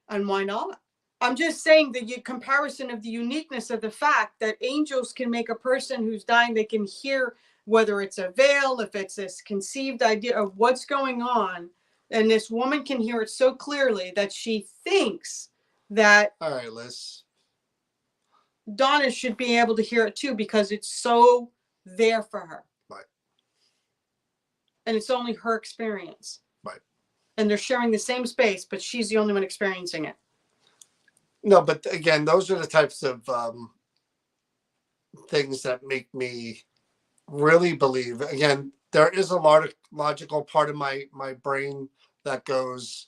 Speaker 1: And why not? I'm just saying the comparison of the uniqueness of the fact that angels can make a person who's dying, they can hear whether it's a veil, if it's this conceived idea of what's going on. And this woman can hear it so clearly that she thinks that
Speaker 2: All right, Liz.
Speaker 1: Donna should be able to hear it too because it's so there for her.
Speaker 2: Right.
Speaker 1: And it's only her experience.
Speaker 2: Right.
Speaker 1: And they're sharing the same space, but she's the only one experiencing it.
Speaker 2: No, but again, those are the types of things that make me really believe. Again, there is a logical part of my brain that goes,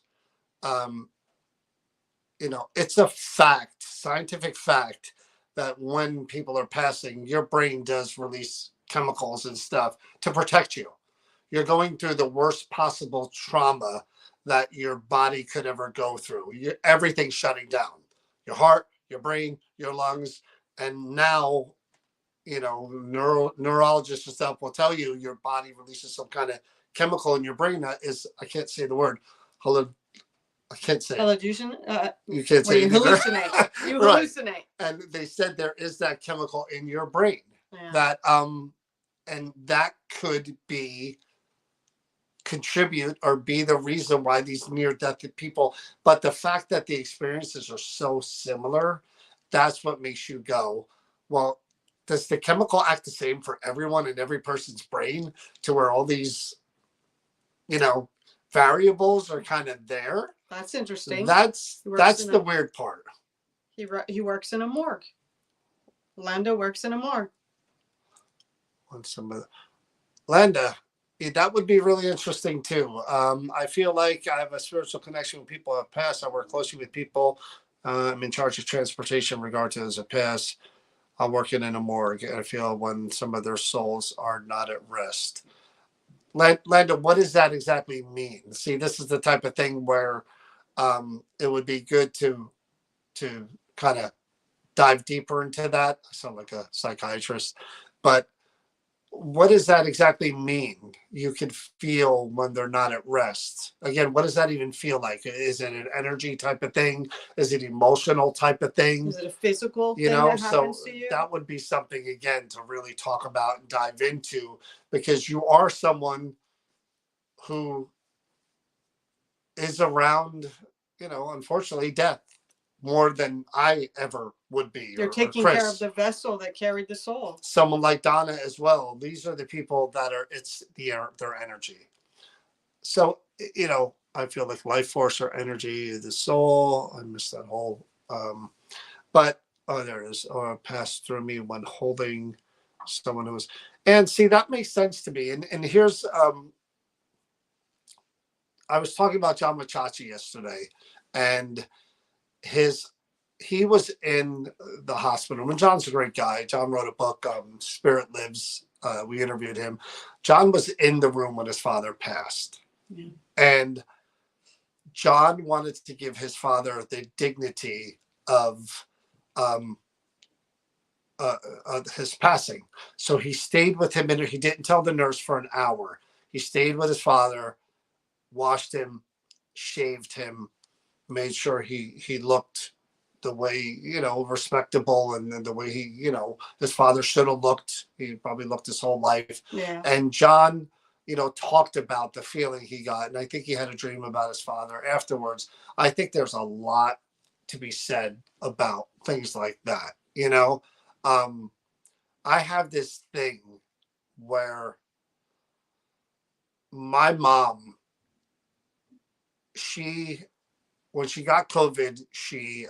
Speaker 2: it's a fact, scientific fact, that when people are passing, your brain does release chemicals and stuff to protect you. You're going through the worst possible trauma that your body could ever go through. Everything's shutting down. Your heart, your brain, your lungs, and now, neurologists and stuff will tell you your body releases some kind of chemical in your brain that is, I can't say the word. I can't say
Speaker 1: Hallucination?
Speaker 2: You can't say
Speaker 1: you hallucinate. You
Speaker 2: Right.
Speaker 1: hallucinate.
Speaker 2: And they said there is that chemical in your brain
Speaker 1: Yeah.
Speaker 2: that and that could contribute or be the reason why these near-death people, but the fact that the experiences are so similar, that's what makes you go, well, does the chemical act the same for everyone in every person's brain to where all these variables are kind of there?
Speaker 1: That's interesting.
Speaker 2: That's the weird part.
Speaker 1: He works in a morgue. Lando works in a morgue.
Speaker 2: Landa, that would be really interesting too. I feel like I have a spiritual connection with people who have passed. I work closely with people. I'm in charge of transportation in regard to as a pass. I'm working in a morgue. And I feel when some of their souls are not at rest. Landa, what does that exactly mean? See, this is the type of thing where it would be good to kind of dive deeper into that. I sound like a psychiatrist, but what does that exactly mean? You can feel when they're not at rest. Again, what does that even feel like? Is it an energy type of thing? Is it emotional type of thing?
Speaker 1: Is it a physical
Speaker 2: You
Speaker 1: thing
Speaker 2: know,
Speaker 1: that
Speaker 2: so
Speaker 1: happens to you?
Speaker 2: that would be something again to really talk about and dive into, because you are someone who is around, unfortunately, death more than I ever would be,
Speaker 1: You're
Speaker 2: or
Speaker 1: taking
Speaker 2: Chris.
Speaker 1: care of the vessel that carried the soul.
Speaker 2: Someone like Donna as well. These are the people that are, it's their energy. So, I feel like life force or energy, the soul. I missed that whole, but there it is. Passed through me when holding someone who was, and see, that makes sense to me. And here's, I was talking about John Machachi yesterday, and he was in the hospital. And John's a great guy. John wrote a book, Spirit Lives. We interviewed him. John was in the room when his father passed.
Speaker 1: Yeah.
Speaker 2: And John wanted to give his father the dignity of his passing. So he stayed with him, and he didn't tell the nurse for an hour. He stayed with his father, washed him, shaved him, made sure he looked the way, respectable, and the way his father should have looked. He probably looked his whole life.
Speaker 1: Yeah.
Speaker 2: And John, talked about the feeling he got. And I think he had a dream about his father afterwards. I think there's a lot to be said about things like that. I have this thing where my mom, when she got COVID, she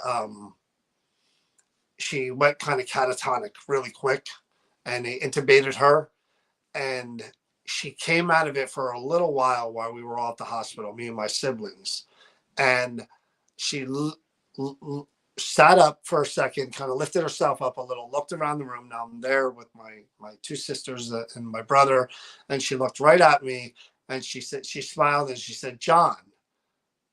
Speaker 2: went kind of catatonic really quick, and they intubated her, and she came out of it for a little while we were all at the hospital, me and my siblings, and she sat up for a second, kind of lifted herself up a little, looked around the room. Now I'm there with my two sisters and my brother, and she looked right at me, and she smiled, and she said, "John."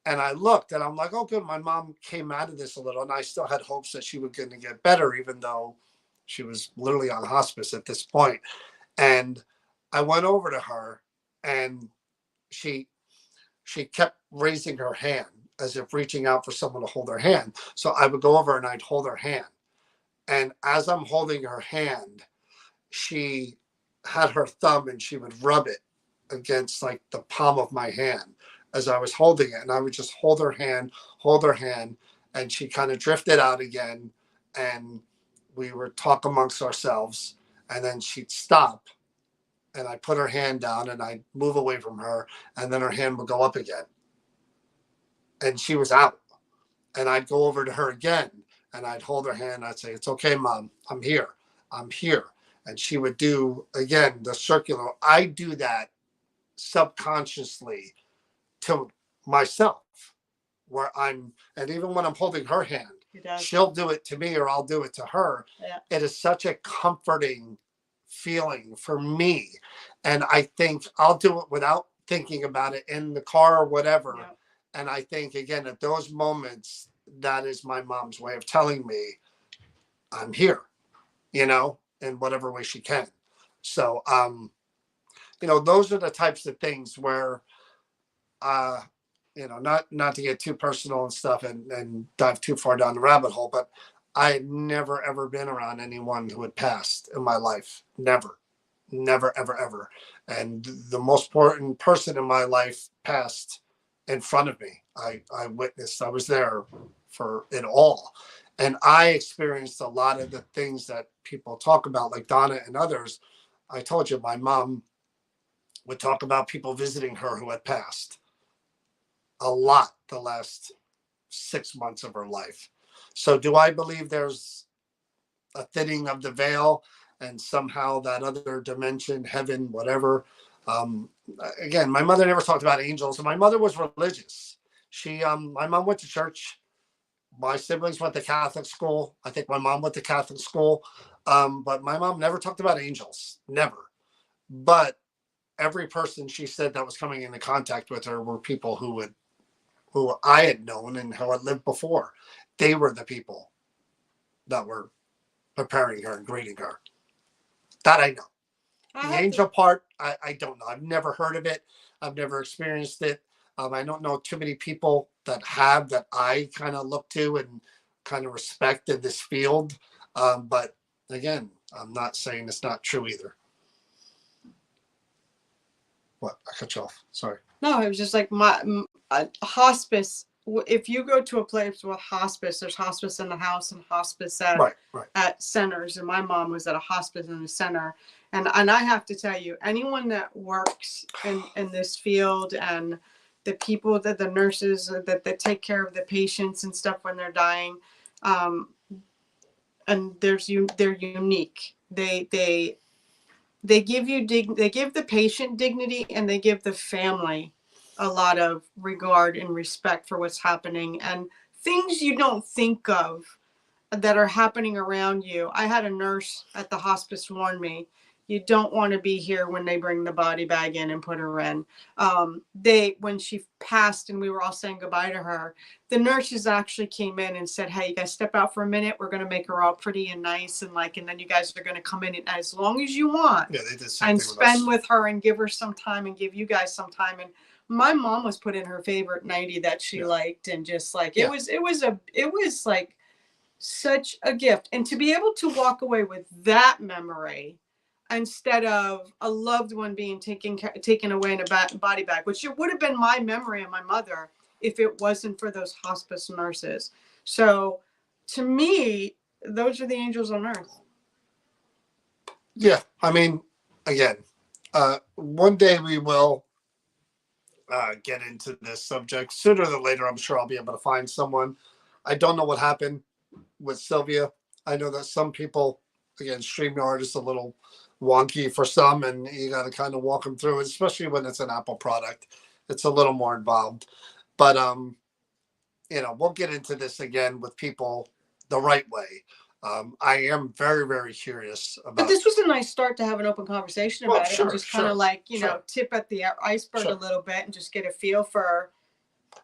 Speaker 2: And I looked, and I'm like, oh, good. My mom came out of this a little, and I still had hopes that she was going to get better, even though she was literally on hospice at this point. And I went over to her, and she kept raising her hand as if reaching out for someone to hold her hand. So I would go over and I'd hold her hand. And as I'm holding her hand, she had her thumb, and she would rub it against like the palm of my hand as I was holding it. And I would just hold her hand, and she kind of drifted out again. And we would talk amongst ourselves, and then she'd stop, and I put her hand down, and I'd move away from her, and then her hand would go up again. And she was out. And I'd go over to her again, and I'd hold her hand. I'd say, "It's okay, Mom. I'm here. I'm here." And she would do, again, the circular. I do that subconsciously to myself, and even when I'm holding her hand, she'll do it to me, or I'll do it to her.
Speaker 1: Yeah.
Speaker 2: It is such a comforting feeling for me. And I think I'll do it without thinking about it in the car or whatever.
Speaker 1: Yeah.
Speaker 2: And I think, again, at those moments, that is my mom's way of telling me I'm here, in whatever way she can. So, those are the types of things where, not to get too personal and stuff and dive too far down the rabbit hole, but I had never, ever been around anyone who had passed in my life. Never, ever, ever. And the most important person in my life passed in front of me. I witnessed, I was there for it all. And I experienced a lot of the things that people talk about, like Donna and others. I told you, my mom would talk about people visiting her who had passed a lot the last 6 months of her life. So do I believe there's a thinning of the veil, and somehow that other dimension, heaven, whatever? Again, my mother never talked about angels, and my mother was religious. My mom went to church. My siblings went to Catholic school. I think my mom went to Catholic school. But my mom never talked about angels, never. But every person she said that was coming into contact with her were people who I had known and who had lived before. They were the people that were preparing her and greeting her. That I know.
Speaker 1: I
Speaker 2: The
Speaker 1: have
Speaker 2: angel
Speaker 1: to,
Speaker 2: part, I don't know. I've never heard of it. I've never experienced it. I don't know too many people that have, that I kind of look to and kind of respect in this field. But again, I'm not saying it's not true either. What? I cut you off. Sorry.
Speaker 1: no, it was just like hospice. If you go to a place with hospice, there's hospice in the house and hospice
Speaker 2: Right, right.
Speaker 1: at centers. And my mom was at a hospice in a center. And I have to tell you, anyone that works in this field, and the people that the nurses that take care of the patients and stuff when they're dying, and they're unique. They give you they give the patient dignity, and they give the family a lot of regard and respect for what's happening, and things you don't think of that are happening around you. I had a nurse at the hospice warn me, you don't want to be here when they bring the body bag in and put her in. When she passed and we were all saying goodbye to her, the nurses actually came in and said, hey, you guys step out for a minute. We're going to make her all pretty and nice. And then you guys are going to come in and as long as you want,
Speaker 2: Yeah, they did something
Speaker 1: and
Speaker 2: with
Speaker 1: spend
Speaker 2: us.
Speaker 1: with her and give her some time and give you guys some time. And my mom was put in her favorite 90 that she liked. And just like, it was like such a gift. And to be able to walk away with that memory instead of a loved one being taken away in a body bag, which it would have been my memory of my mother if it wasn't for those hospice nurses. So to me, those are the angels on earth.
Speaker 2: Yeah, I mean, again, one day we will get into this subject. Sooner than later, I'm sure I'll be able to find someone. I don't know what happened with Silvia. I know that some people, again, StreamYard is a little wonky for some, and you got to kind of walk them through it, especially when it's an Apple product. It's a little more involved. But, we'll get into this again with people the right way. I am very, very curious about.
Speaker 1: But this was a nice start to have an open conversation about it, and just kind of like, tip at the iceberg a little bit and just get a feel for.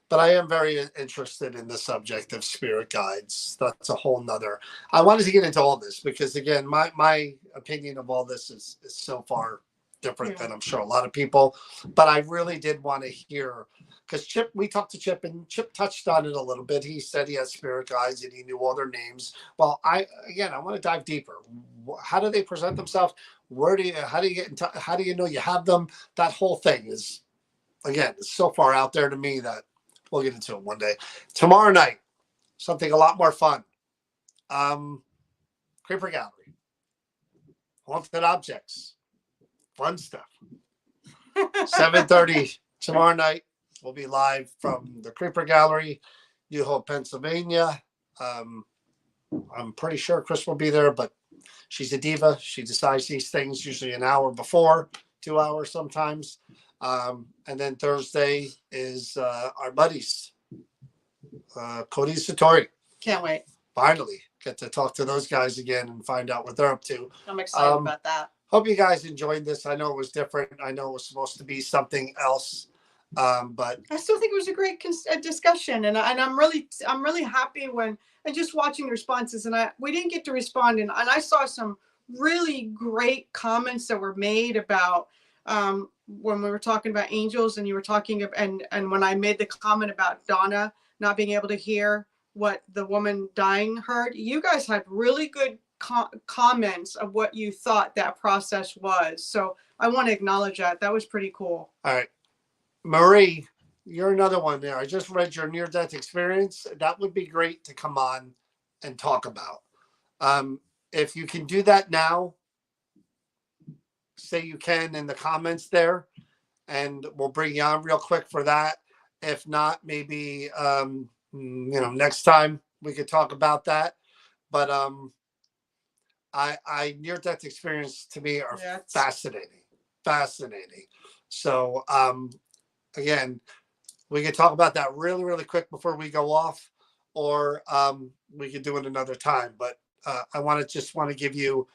Speaker 2: But I am very interested in the subject of spirit guides. That's a whole nother. I wanted to get into all this because, again, my opinion of all this is so far different than I'm sure a lot of people. But I really did want to hear, because we talked to Chip, and Chip touched on it a little bit. He said he had spirit guides and he knew all their names. Well, I want to dive deeper. How do they present themselves? How do you get into, how do you know you have them? That whole thing is, again, it's so far out there to me that we'll get into it one day. Tomorrow night, something a lot more fun. Creeper Gallery, haunted objects, fun stuff. 7:30 tomorrow night. We'll be live from the Creeper Gallery, New Hope, Pennsylvania. I'm pretty sure Chris will be there, but she's a diva. She decides these things usually an hour before, 2 hours sometimes. And then Thursday is our buddies, Cody and Satori.
Speaker 1: Can't wait.
Speaker 2: Finally get to talk to those guys again and find out what they're up to.
Speaker 1: I'm excited about that.
Speaker 2: Hope you guys enjoyed this. I know it was different. I know it was supposed to be something else, but
Speaker 1: I still think it was a great discussion, and I'm really happy when and just watching the responses. And we didn't get to respond, and I saw some really great comments that were made about when we were talking about angels, and you were talking and when I made the comment about Donna not being able to hear what the woman dying heard. You guys had really good comments of what you thought that process was. So I want to acknowledge that. That was pretty cool.
Speaker 2: All right. Marie, you're another one there. I just read your near-death experience. That would be great to come on and talk about. If you can do that now, say you can in the comments there, and we'll bring you on real quick for that. If not, maybe next time we could talk about that. But I near-death experience to me are fascinating. So again, we could talk about that really, really quick before we go off, or we could do it another time. But I just want to give you,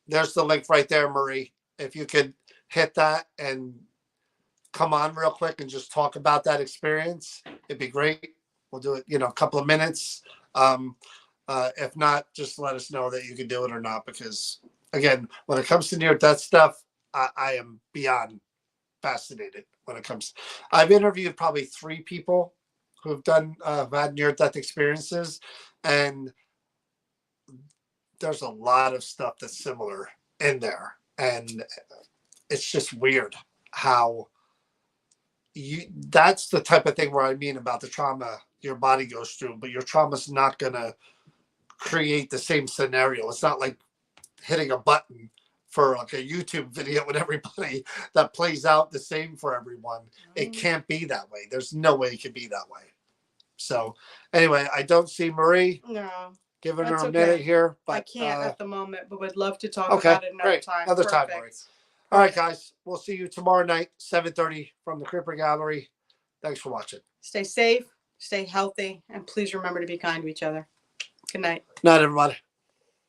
Speaker 2: there's the link right there, Marie. If you could hit that and come on real quick and just talk about that experience, it'd be great. We'll do it, a couple of minutes. If not, just let us know that you can do it or not, because again, when it comes to near-death stuff, I am beyond fascinated when it comes. I've interviewed probably 3 people who've done had near-death experiences, and there's a lot of stuff that's similar in there, and it's just weird how that's the type of thing where I mean about the trauma your body goes through, but your trauma's not gonna create the same scenario. It's not like hitting a button for like a YouTube video with everybody that plays out the same for everyone. It can't be that way. There's no way it can be that way. So anyway, I don't see Marie.
Speaker 1: No,
Speaker 2: Giving her
Speaker 1: that's
Speaker 2: a minute
Speaker 1: okay.
Speaker 2: here, but
Speaker 1: I can't at the moment, but would love to talk
Speaker 2: okay,
Speaker 1: about it another
Speaker 2: great.
Speaker 1: time.
Speaker 2: Another time,
Speaker 1: Perfect.
Speaker 2: Marie. All right, guys. We'll see you tomorrow night, 7:30 from the Creeper Gallery. Thanks for watching.
Speaker 1: Stay safe, stay healthy, and please remember to be kind to each other. Good night.
Speaker 2: Night, everybody.